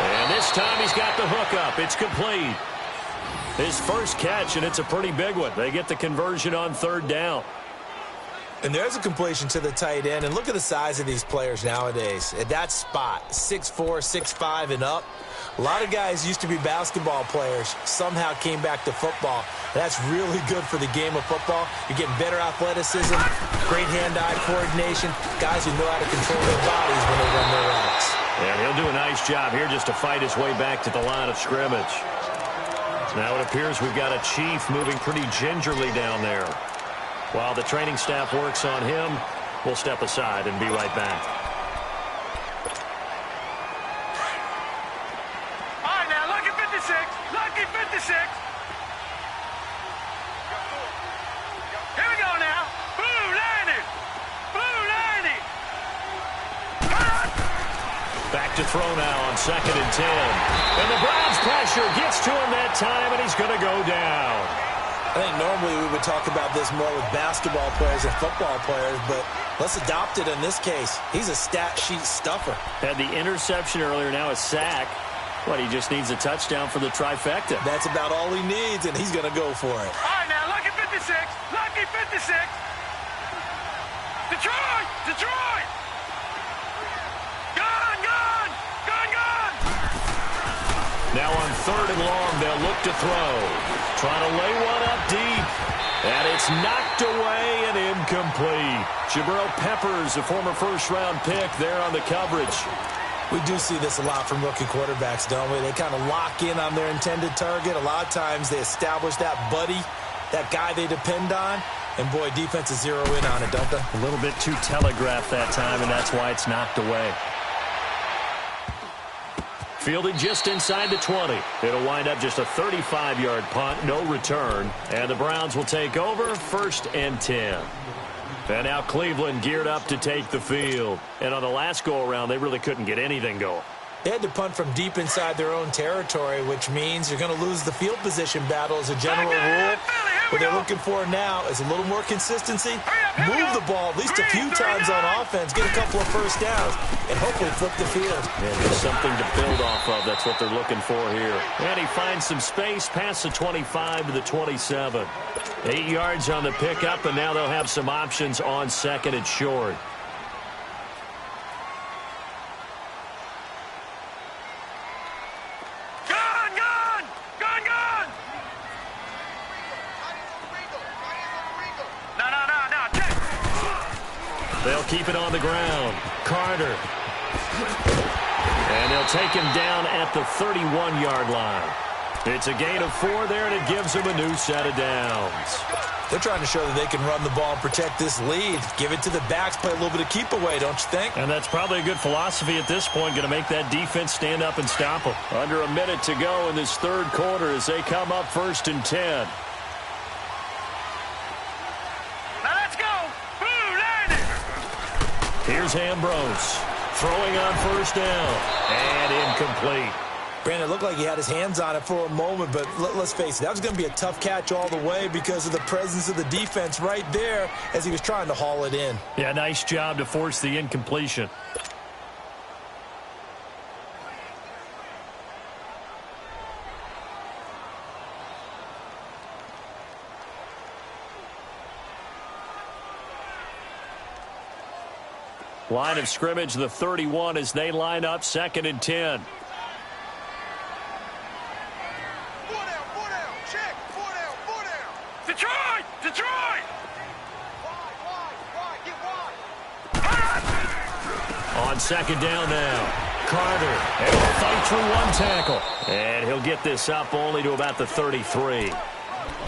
And this time he's got the hook up. It's complete. His first catch, and it's a pretty big one. They get the conversion on third down.
And there's a completion to the tight end. And look at the size of these players nowadays. At that spot, 6'4", 6'5", and up. A lot of guys used to be basketball players, somehow came back to football. That's really good for the game of football. You're getting better athleticism, great hand-eye coordination, guys who know how to control their bodies when they run their routes.
And he'll do a nice job here just to fight his way back to the line of scrimmage. Now it appears we've got a Chief moving pretty gingerly down there. While the training staff works on him, we'll step aside and be right back.
All right, now, lucky 56. Lucky 56. Here we go now. Blue landed. Blue landed.
Back to throw now on 2nd and 10. And the Browns pressure gets to him that time, and he's going to go down.
I think normally we would talk about this more with basketball players and football players, but let's adopt it in this case. He's a stat sheet stuffer.
Had the interception earlier, now a sack. What, he just needs a touchdown for the trifecta.
That's about all he needs, and he's going to go for it.
All right, now, lucky 56. Lucky 56. Detroit! Detroit! Gun, gun! Gun, gun!
Now on 3rd and long, they'll look to throw. Trying to lay one up deep. And it's knocked away and incomplete. Jabril Peppers, a former first-round pick, there on the coverage.
We do see this a lot from rookie quarterbacks, don't we? They kind of lock in on their intended target. A lot of times they establish that buddy, that guy they depend on. And, boy, defenses zero in on it, don't they?
A little bit too telegraphed that time, and that's why it's knocked away. Fielded just inside the 20. It'll wind up just a 35-yard punt, no return. And the Browns will take over 1st and 10. And now Cleveland geared up to take the field. And on the last go-around, they really couldn't get anything going.
They had to punt from deep inside their own territory, which means you're going to lose the field position battle as a general rule. What they're looking for now is a little more consistency, move the ball at least a few times on offense, get a couple of first downs, and hopefully flip the field.
And there's something to build off of. That's what they're looking for here. And he finds some space past the 25 to the 27. 8 yards on the pickup, and now they'll have some options on 2nd and short. They'll keep it on the ground. Carter. And they'll take him down at the 31-yard line. It's a gain of 4 there, and it gives them a new set of downs.
They're trying to show that they can run the ball and protect this lead. Give it to the backs, play a little bit of keep away, don't you think?
And that's probably a good philosophy at this point, going to make that defense stand up and stop them. Under a minute to go in this 3rd quarter as they come up 1st and 10. Here's Ambrose throwing on 1st down and incomplete.
Brandon, it looked like he had his hands on it for a moment, but let's face it, that was going to be a tough catch all the way because of the presence of the defense right there as he was trying to haul it in.
Yeah, nice job to force the incompletion. Line of scrimmage, the 31, as they line up 2nd and 10.
Detroit! Detroit!
On 2nd down now. Carter, and he'll fight through one tackle. And he'll get this up only to about the 33.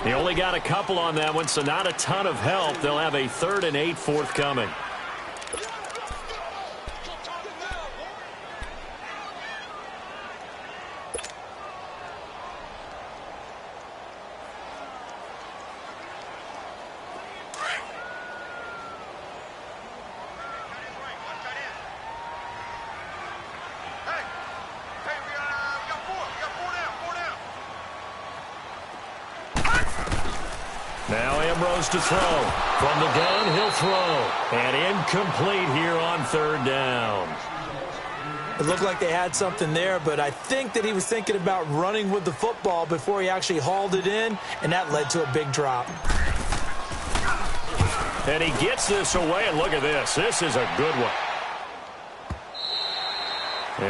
He only got a couple on that one, so not a ton of help. They'll have a 3rd and 8 forthcoming. To throw. From the gun, he'll throw. And incomplete here on 3rd down.
It looked like they had something there, but I think that he was thinking about running with the football before he actually hauled it in, and that led to a big drop.
And he gets this away, and look at this. This is a good one.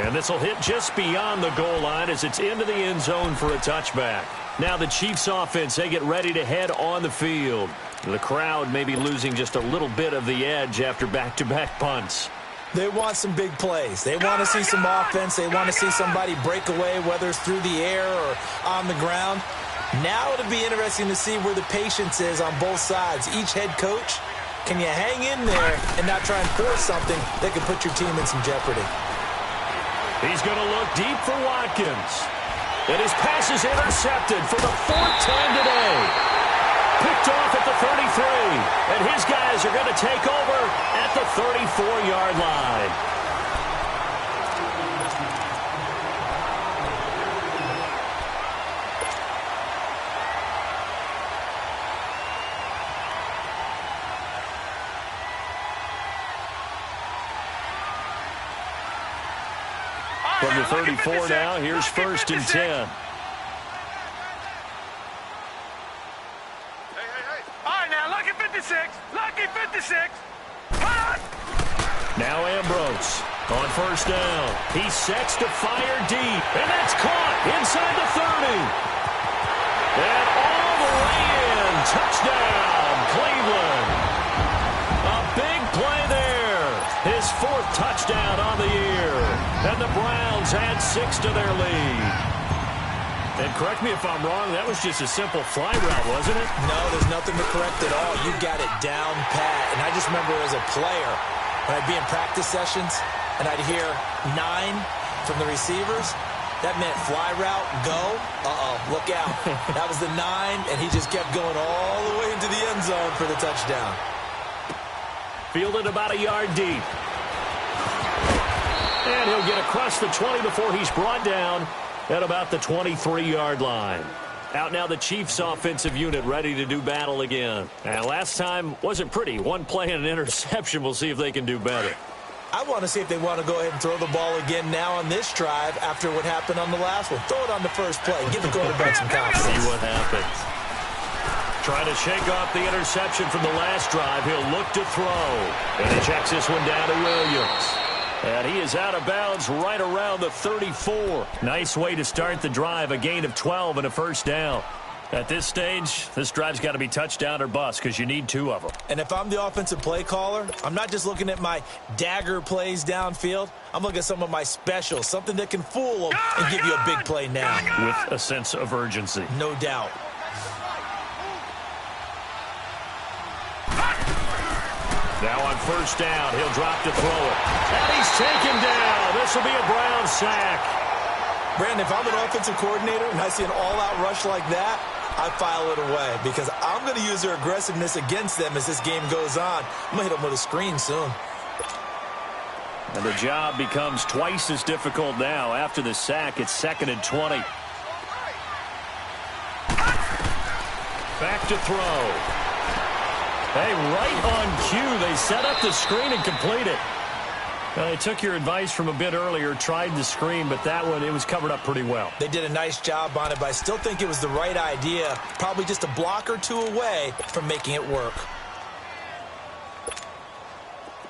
And this will hit just beyond the goal line as it's into the end zone for a touchback. Now the Chiefs offense, they get ready to head on the field. The crowd may be losing just a little bit of the edge after back-to-back punts.
They want some big plays. They want to see some offense. They want to see somebody break away, whether it's through the air or on the ground. Now it'll be interesting to see where the patience is on both sides. Each head coach, can you hang in there and not try and force something that could put your team in some jeopardy?
He's going to look deep for Watkins. And his pass is intercepted for the 4th time today. Picked off at the 33. And his guys are going to take over at the 34-yard line. From the 34 now, here's 1st and 10.
Hey. All right, now, lucky 56. Lucky 56.
Now Ambrose on 1st down. He sets to fire deep, and that's caught inside the 30. And all the way in. Touchdown, Cleveland. A big play there. His 4th touchdown on the year. And the Browns add 6 to their lead. And correct me if I'm wrong, that was just a simple fly route, wasn't it?
No, there's nothing to correct at all. You got it down pat. And I just remember as a player, when I'd be in practice sessions and I'd hear 9 from the receivers, that meant fly route, go. Look out. That was the 9, and he just kept going all the way into the end zone for the touchdown.
Fielded about a yard deep. And he'll get across the 20 before he's brought down at about the 23-yard line. Out now the Chiefs offensive unit ready to do battle again. And last time wasn't pretty. One play and an interception. We'll see if they can do better.
I want to see if they want to go ahead and throw the ball again now on this drive after what happened on the last one. Throw it on the first play. Give the quarterback some confidence.
See what happens. Trying to shake off the interception from the last drive. He'll look to throw. And he checks this one down to Williams. And he is out of bounds right around the 34. Nice way to start the drive. A gain of 12 and a 1st down. At this stage, this drive's got to be touchdown or bust because you need 2 of them.
And if I'm the offensive play caller, I'm not just looking at my dagger plays downfield. I'm looking at some of my specials, something that can fool them and give you a big play now.
With a sense of urgency.
No doubt.
Now on 1st down, he'll drop to throw it. And he's taken down. This will be a Brown sack.
Brandon, if I'm an offensive coordinator and I see an all-out rush like that, I file it away because I'm going to use their aggressiveness against them as this game goes on. I'm going to hit them with a screen soon.
And the job becomes twice as difficult now. After the sack, it's 2nd and 20. Back to throw. Hey, right on cue, they set up the screen and complete it. They took your advice from a bit earlier, tried the screen, but that one, it was covered up pretty well.
They did a nice job on it, but I still think it was the right idea. Probably just a block or 2 away from making it work.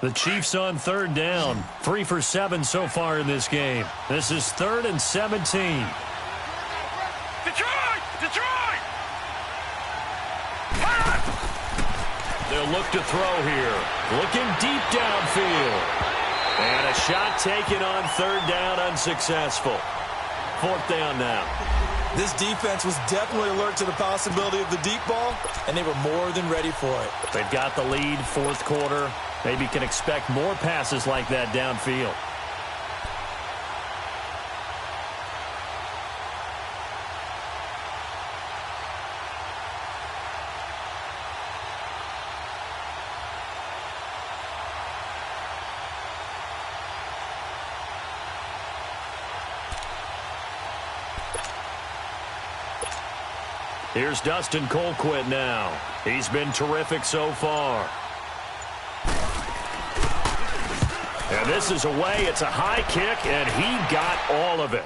The Chiefs on third down. 3 for 7 so far in this game. This is 3rd and 17.
Detroit! Detroit!
They'll look to throw here. Looking deep downfield. And a shot taken on 3rd down, unsuccessful. 4th down now.
This defense was definitely alert to the possibility of the deep ball, and they were more than ready for it.
They've got the lead, 4th quarter. Maybe can expect more passes like that downfield. Here's Dustin Colquitt now. He's been terrific so far. And this is away. It's a high kick, and he got all of it.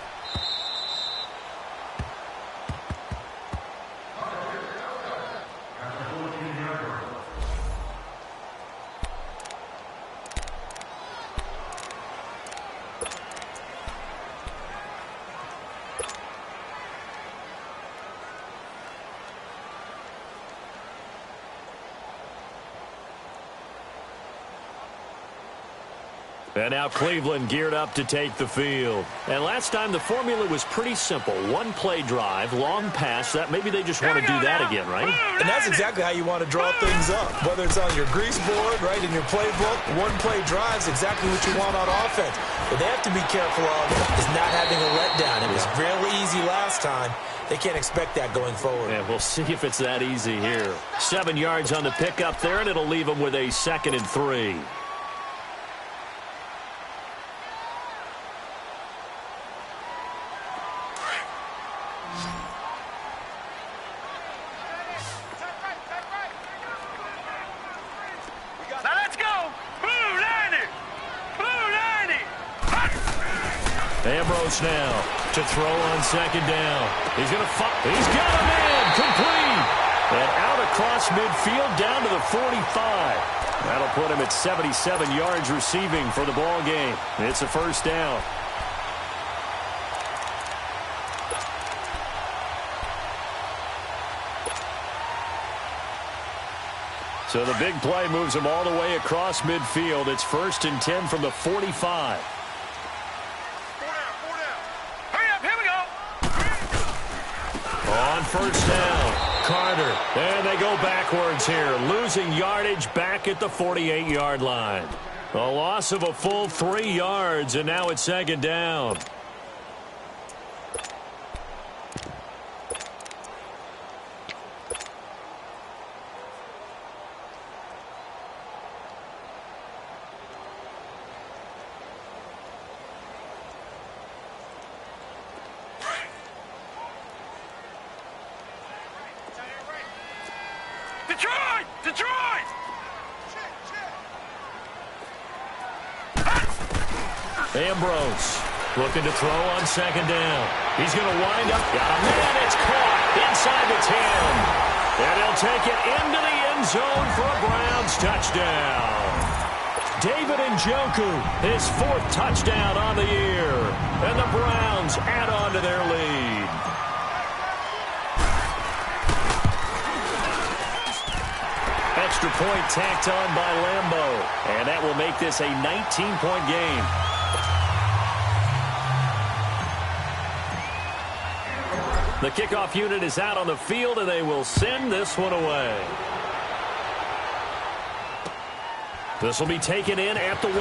And now Cleveland geared up to take the field. And last time the formula was pretty simple. One play drive, long pass. That maybe they just want to do that again, right?
And that's exactly how you want to draw things up. Whether it's on your grease board, right, in your playbook, one play drive is exactly what you want on offense. What they have to be careful of is not having a letdown. It was real easy last time. They can't expect that going forward.
Yeah, we'll see if it's that easy here. 7 yards on the pickup there, and it'll leave them with a 2nd and 3. Ambrose now to throw on 2nd down. He's going to fight. He's got a man complete. And out across midfield down to the 45. That'll put him at 77 yards receiving for the ball game. It's a 1st down. So the big play moves him all the way across midfield. It's 1st and 10 from the 45. On 1st down, Carter. And they go backwards here, losing yardage back at the 48-yard line. A loss of a full 3 yards, and now it's 2nd down.
Detroit! Detroit!
Ambrose looking to throw on 2nd down. He's going to wind up. Got a man. It's caught inside the 10. And he'll take it into the end zone for a Browns touchdown. David Njoku, his 4th touchdown on the year. And the Browns add on to their lead. Extra point tacked on by Lambeau. And that will make this a 19-point game. The kickoff unit is out on the field, and they will send this one away. This will be taken in at the 1.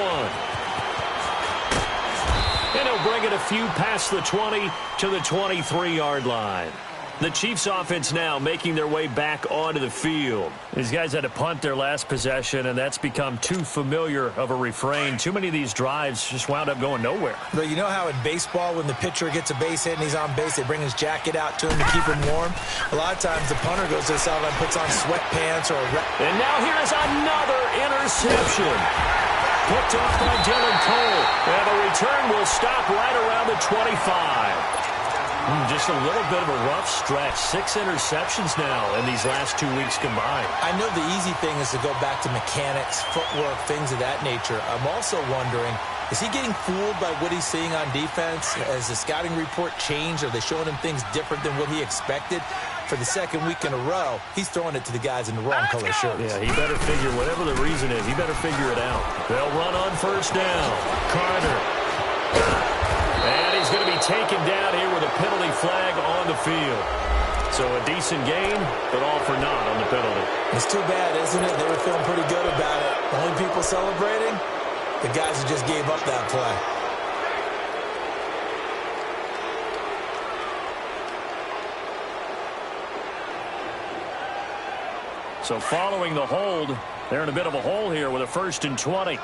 And he'll bring it a few past the 20 to the 23-yard line. The Chiefs offense now making their way back onto the field. These guys had to punt their last possession, and that's become too familiar of a refrain. Too many of these drives just wound up going nowhere.
But you know how in baseball, when the pitcher gets a base hit and he's on base, they bring his jacket out to him to keep him warm? A lot of times the punter goes to the sideline, puts on sweatpants or a...
And now here is another interception. Picked off by Dylan Cole. And the return will stop right around the 25. Just a little bit of a rough stretch. 6 interceptions now in these last 2 weeks combined.
I know the easy thing is to go back to mechanics, footwork, things of that nature. I'm also wondering, is he getting fooled by what he's seeing on defense? Has the scouting report changed? Are they showing him things different than what he expected? For the second week in a row, he's throwing it to the guys in the wrong color shirts.
Yeah, he better figure, whatever the reason is, he better figure it out. They'll run on first down. Carter. And he's going to be taken down here with a penalty flag on the field. So a decent gain, but all for naught on the penalty.
It's too bad, isn't it? They were feeling pretty good about it. The only people celebrating, the guys who just gave up that play.
So following the hold, they're in a bit of a hole here with a 1st and 20.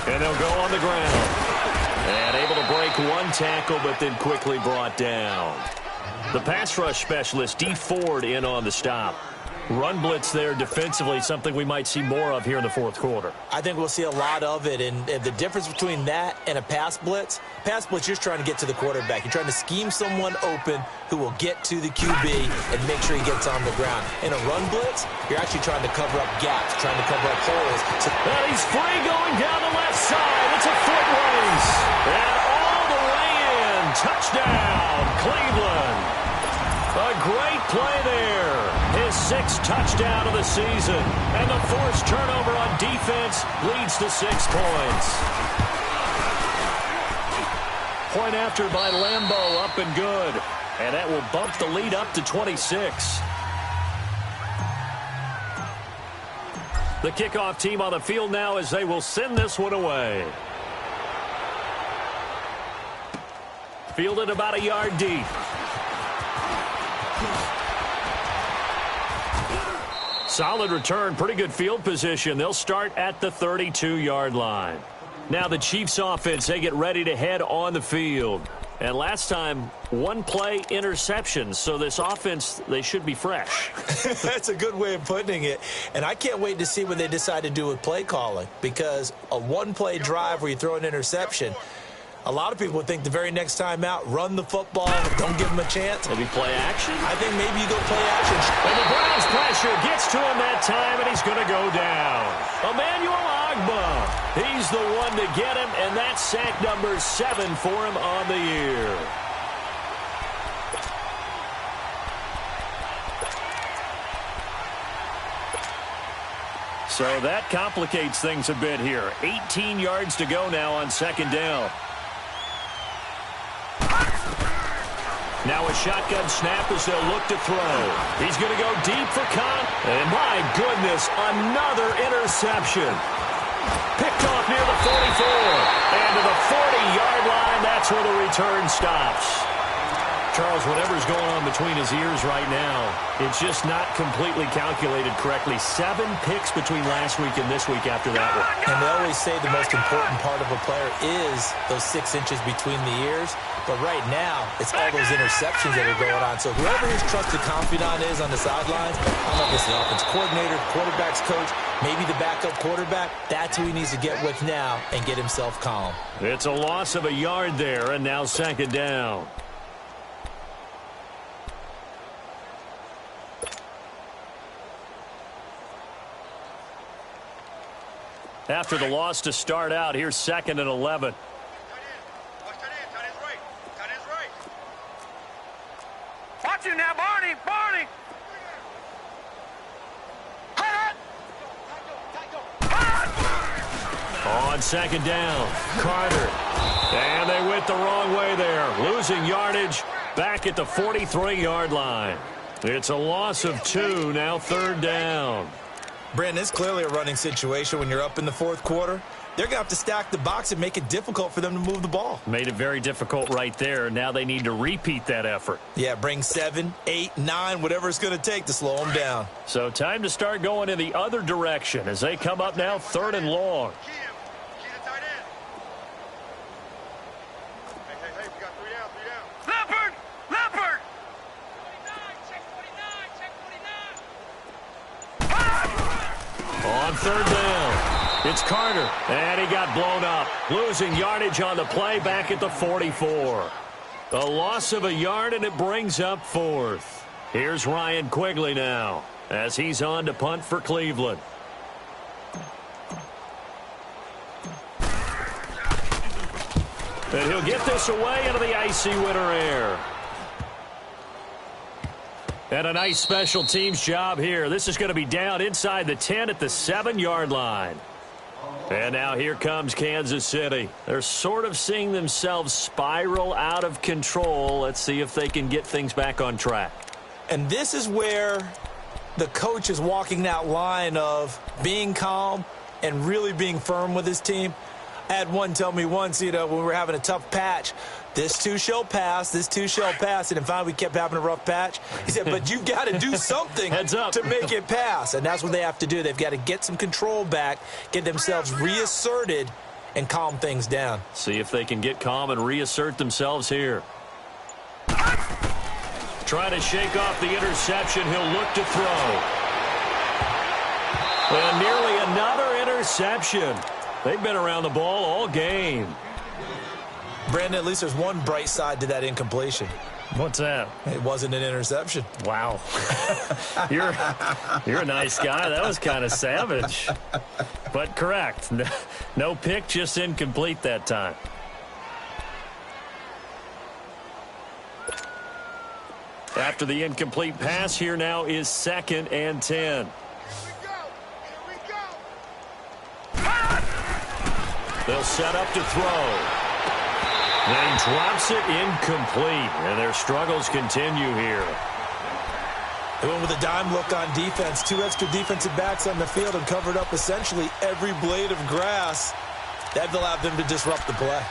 And they'll go on the ground. And able to break one tackle, but then quickly brought down. The pass rush specialist, D. Ford, in on the stop. Run blitz there defensively, something we might see more of here in the 4th quarter.
I think we'll see a lot of it, and the difference between that and a pass blitz, you're just trying to get to the quarterback. You're trying to scheme someone open who will get to the QB and make sure he gets on the ground. In a run blitz, you're actually trying to cover up gaps, trying to cover up holes.
And he's free going down the left side. It's a foot race. And all the way in. Touchdown, Cleveland. A great play there. His 6th touchdown of the season. And the forced turnover on defense leads to 6 points. Point after by Lambeau, up and good. And that will bump the lead up to 26. The kickoff team on the field now as they will send this one away. Fielded about a yard deep. Solid return, pretty good field position. They'll start at the 32-yard line. Now the Chiefs offense, they get ready to head on the field. And last time, 1 play interception. So this offense, they should be fresh.
That's a good way of putting it. And I can't wait to see what they decide to do with play calling. Because a 1-play drive where you throw an interception, a lot of people would think the very next time out, run the football, don't give them a chance.
Maybe play action?
I think maybe you go play action.
And the Browns pressure gets to him that time, and he's going to go down. Emmanuel Ogbah, he's the one to get him, and that's sack number 7 for him on the year. So that complicates things a bit here. 18 yards to go now on 2nd down. Now a shotgun snap as they'll look to throw. He's going to go deep for Con. And my goodness, another interception. Picked off near the 44. And to the 40-yard line, that's where the return stops. Charles, whatever's going on between his ears right now, it's just not completely calculated correctly. 7 picks between last week and this week after that one.
And they always say the most important part of a player is those 6 inches between the ears. But right now, it's all those interceptions that are going on. So whoever his trusted confidant is on the sidelines, I don't know if it's the offense coordinator, quarterback's coach, maybe the backup quarterback, that's who he needs to get with now and get himself calm.
It's a loss of a yard there, and now 2nd down. After the loss to start out, here's 2nd and 11.
Watch him now, Barney! Barney!
On 2nd down, Carter. And they went the wrong way there. Losing yardage back at the 43-yard line. It's a loss of 2, now 3rd down.
Brandon, it's clearly a running situation when you're up in the 4th quarter. They're going to have to stack the box and make it difficult for them to move the ball.
Made it very difficult right there. Now they need to repeat that effort.
Yeah, bring 7, 8, 9, whatever it's going to take to slow them down.
So time to start going in the other direction as they come up now 3rd and long.
Leopard! Leopard!
On 3rd down, It's Carter, and he got blown up. Losing yardage on the play back at the 44. A loss of a yard, and it brings up 4th. Here's Ryan Quigley now as he's on to punt for Cleveland. And he'll get this away into the icy winter air. And a nice special teams job here. This is going to be down inside the 10 at the 7-yard line. And now here comes Kansas City. They're sort of seeing themselves spiral out of control. Let's see if they can get things back on track.
And this is where the coach is walking that line of being calm and really being firm with his team. I had one tell me once, when we were having a tough patch, this too shall pass, this too shall pass. And finally we kept having a rough patch. He said, but you've got to do something to make it pass. And that's what they have to do. They've got to get some control back, get themselves reasserted, and calm things down.
See if they can get calm and reassert themselves here. Trying to shake off the interception. He'll look to throw. And nearly another interception. They've been around the ball all game.
Brandon, at least there's one bright side to that incompletion.
What's that?
It wasn't an interception.
Wow. You're a nice guy. That was kind of savage. But correct. No pick, just incomplete that time. After the incomplete pass, here now is 2nd and 10. They'll set up to throw. Then drops it incomplete, and their struggles continue here.
They went with a dime look on defense. 2 extra defensive backs on the field and covered up essentially every blade of grass. That allowed them to disrupt the play.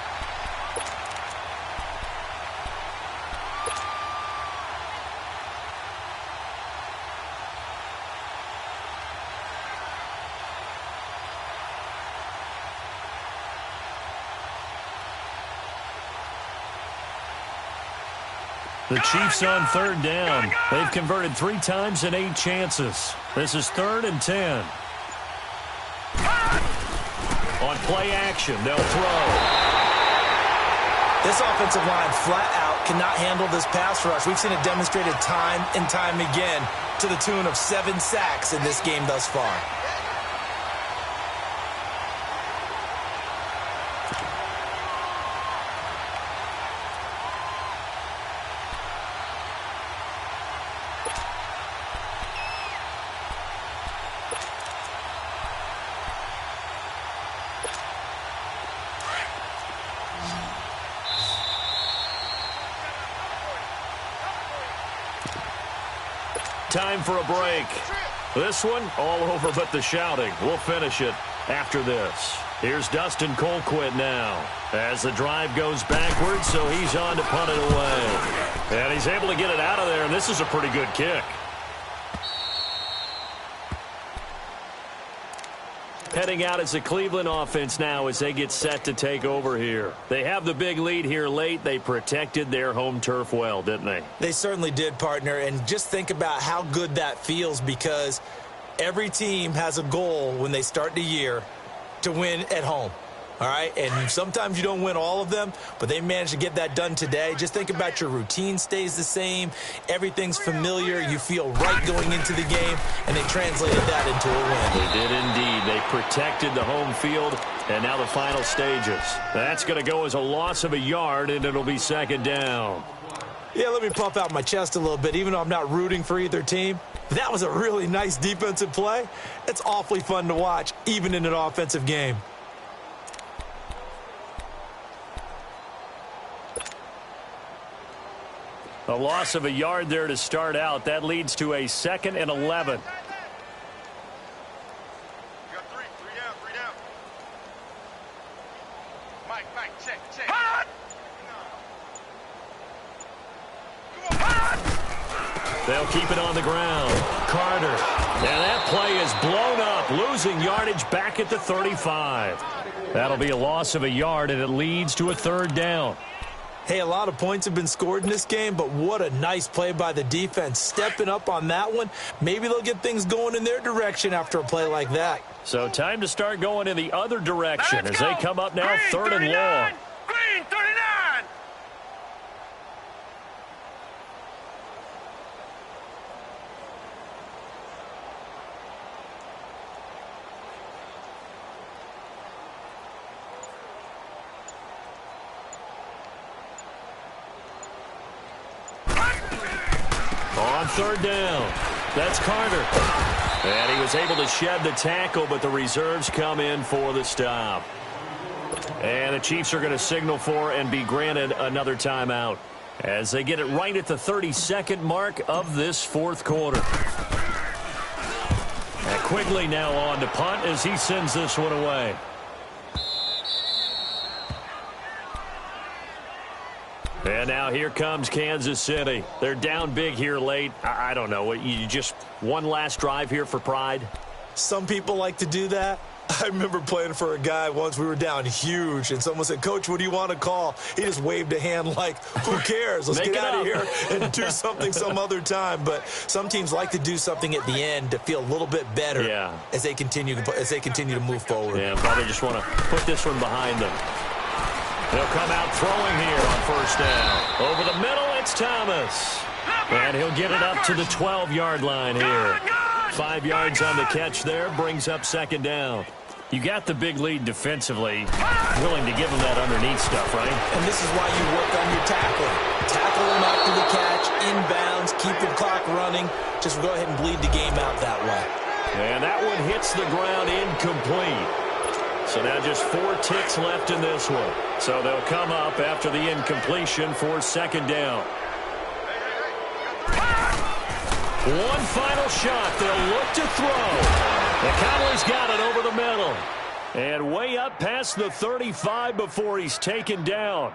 The Chiefs on 3rd down. They've converted 3 times in 8 chances. This is 3rd and 10. On play action, they'll throw.
This offensive line flat out cannot handle this pass rush. We've seen it demonstrated time and time again to the tune of 7 sacks in this game thus far.
Time for a break. This one all over but the shouting. We'll finish it after this. Here's Dustin Colquitt now as the drive goes backwards, so he's on to punt it away. And he's able to get it out of there, and this is a pretty good kick. Heading out as the Cleveland offense now as they get set to take over here. They have the big lead here late. They protected their home turf well, didn't they?
They certainly did, partner. And just think about how good that feels, because every team has a goal when they start the year to win at home. All right, and sometimes you don't win all of them, but they managed to get that done today. Just think about your routine stays the same. Everything's familiar. You feel right going into the game, and they translated that into a win.
They did indeed. They protected the home field, and now the final stages. That's going to go as a loss of a yard, and it'll be 2nd down.
Yeah, let me puff out my chest a little bit, even though I'm not rooting for either team. That was a really nice defensive play. It's awfully fun to watch, even in an offensive game.
A loss of a yard there to start out. That leads to a 2nd and 11.
Three down. Mike, check. Hot!
They'll keep it on the ground. Carter. And that play is blown up, losing yardage back at the 35. That'll be a loss of a yard, and it leads to a 3rd down.
Hey, a lot of points have been scored in this game, but what a nice play by the defense. Stepping up on that one, maybe they'll get things going in their direction after a play like that.
So time to start going in the other direction as they come up now,
Green,
3rd and
39.
long.
Green 39.
On 3rd down, that's Carter. And he was able to shed the tackle, but the reserves come in for the stop. And the Chiefs are going to signal for and be granted another timeout as they get it right at the 32nd mark of this 4th quarter. And Quigley now on to punt as he sends this one away. And now here comes Kansas City. They're down big here late. I don't know. You just one last drive here for pride?
Some people like to do that. I remember playing for a guy once. We were down huge, and someone said, "Coach, what do you want to call?" He just waved a hand like, who cares? Let's get out of here and do something some other time. But some teams like to do something at the end to feel a little bit better as they continue to move forward.
Yeah, probably just want to put this one behind them. They'll come out throwing here on 1st down. Over the middle, it's Thomas. And he'll get it up to the 12-yard line here. 5 yards on the catch there, brings up 2nd down. You got the big lead defensively. Willing to give them that underneath stuff, right?
And this is why you work on your tackling. Tackle them after the catch, inbounds, keep the clock running. Just go ahead and bleed the game out that way.
And that one hits the ground incomplete. So now just 4 ticks left in this one. So they'll come up after the incompletion for 2nd down. One final shot. They'll look to throw. The Cowboys got it over the middle. And way up past the 35 before he's taken down.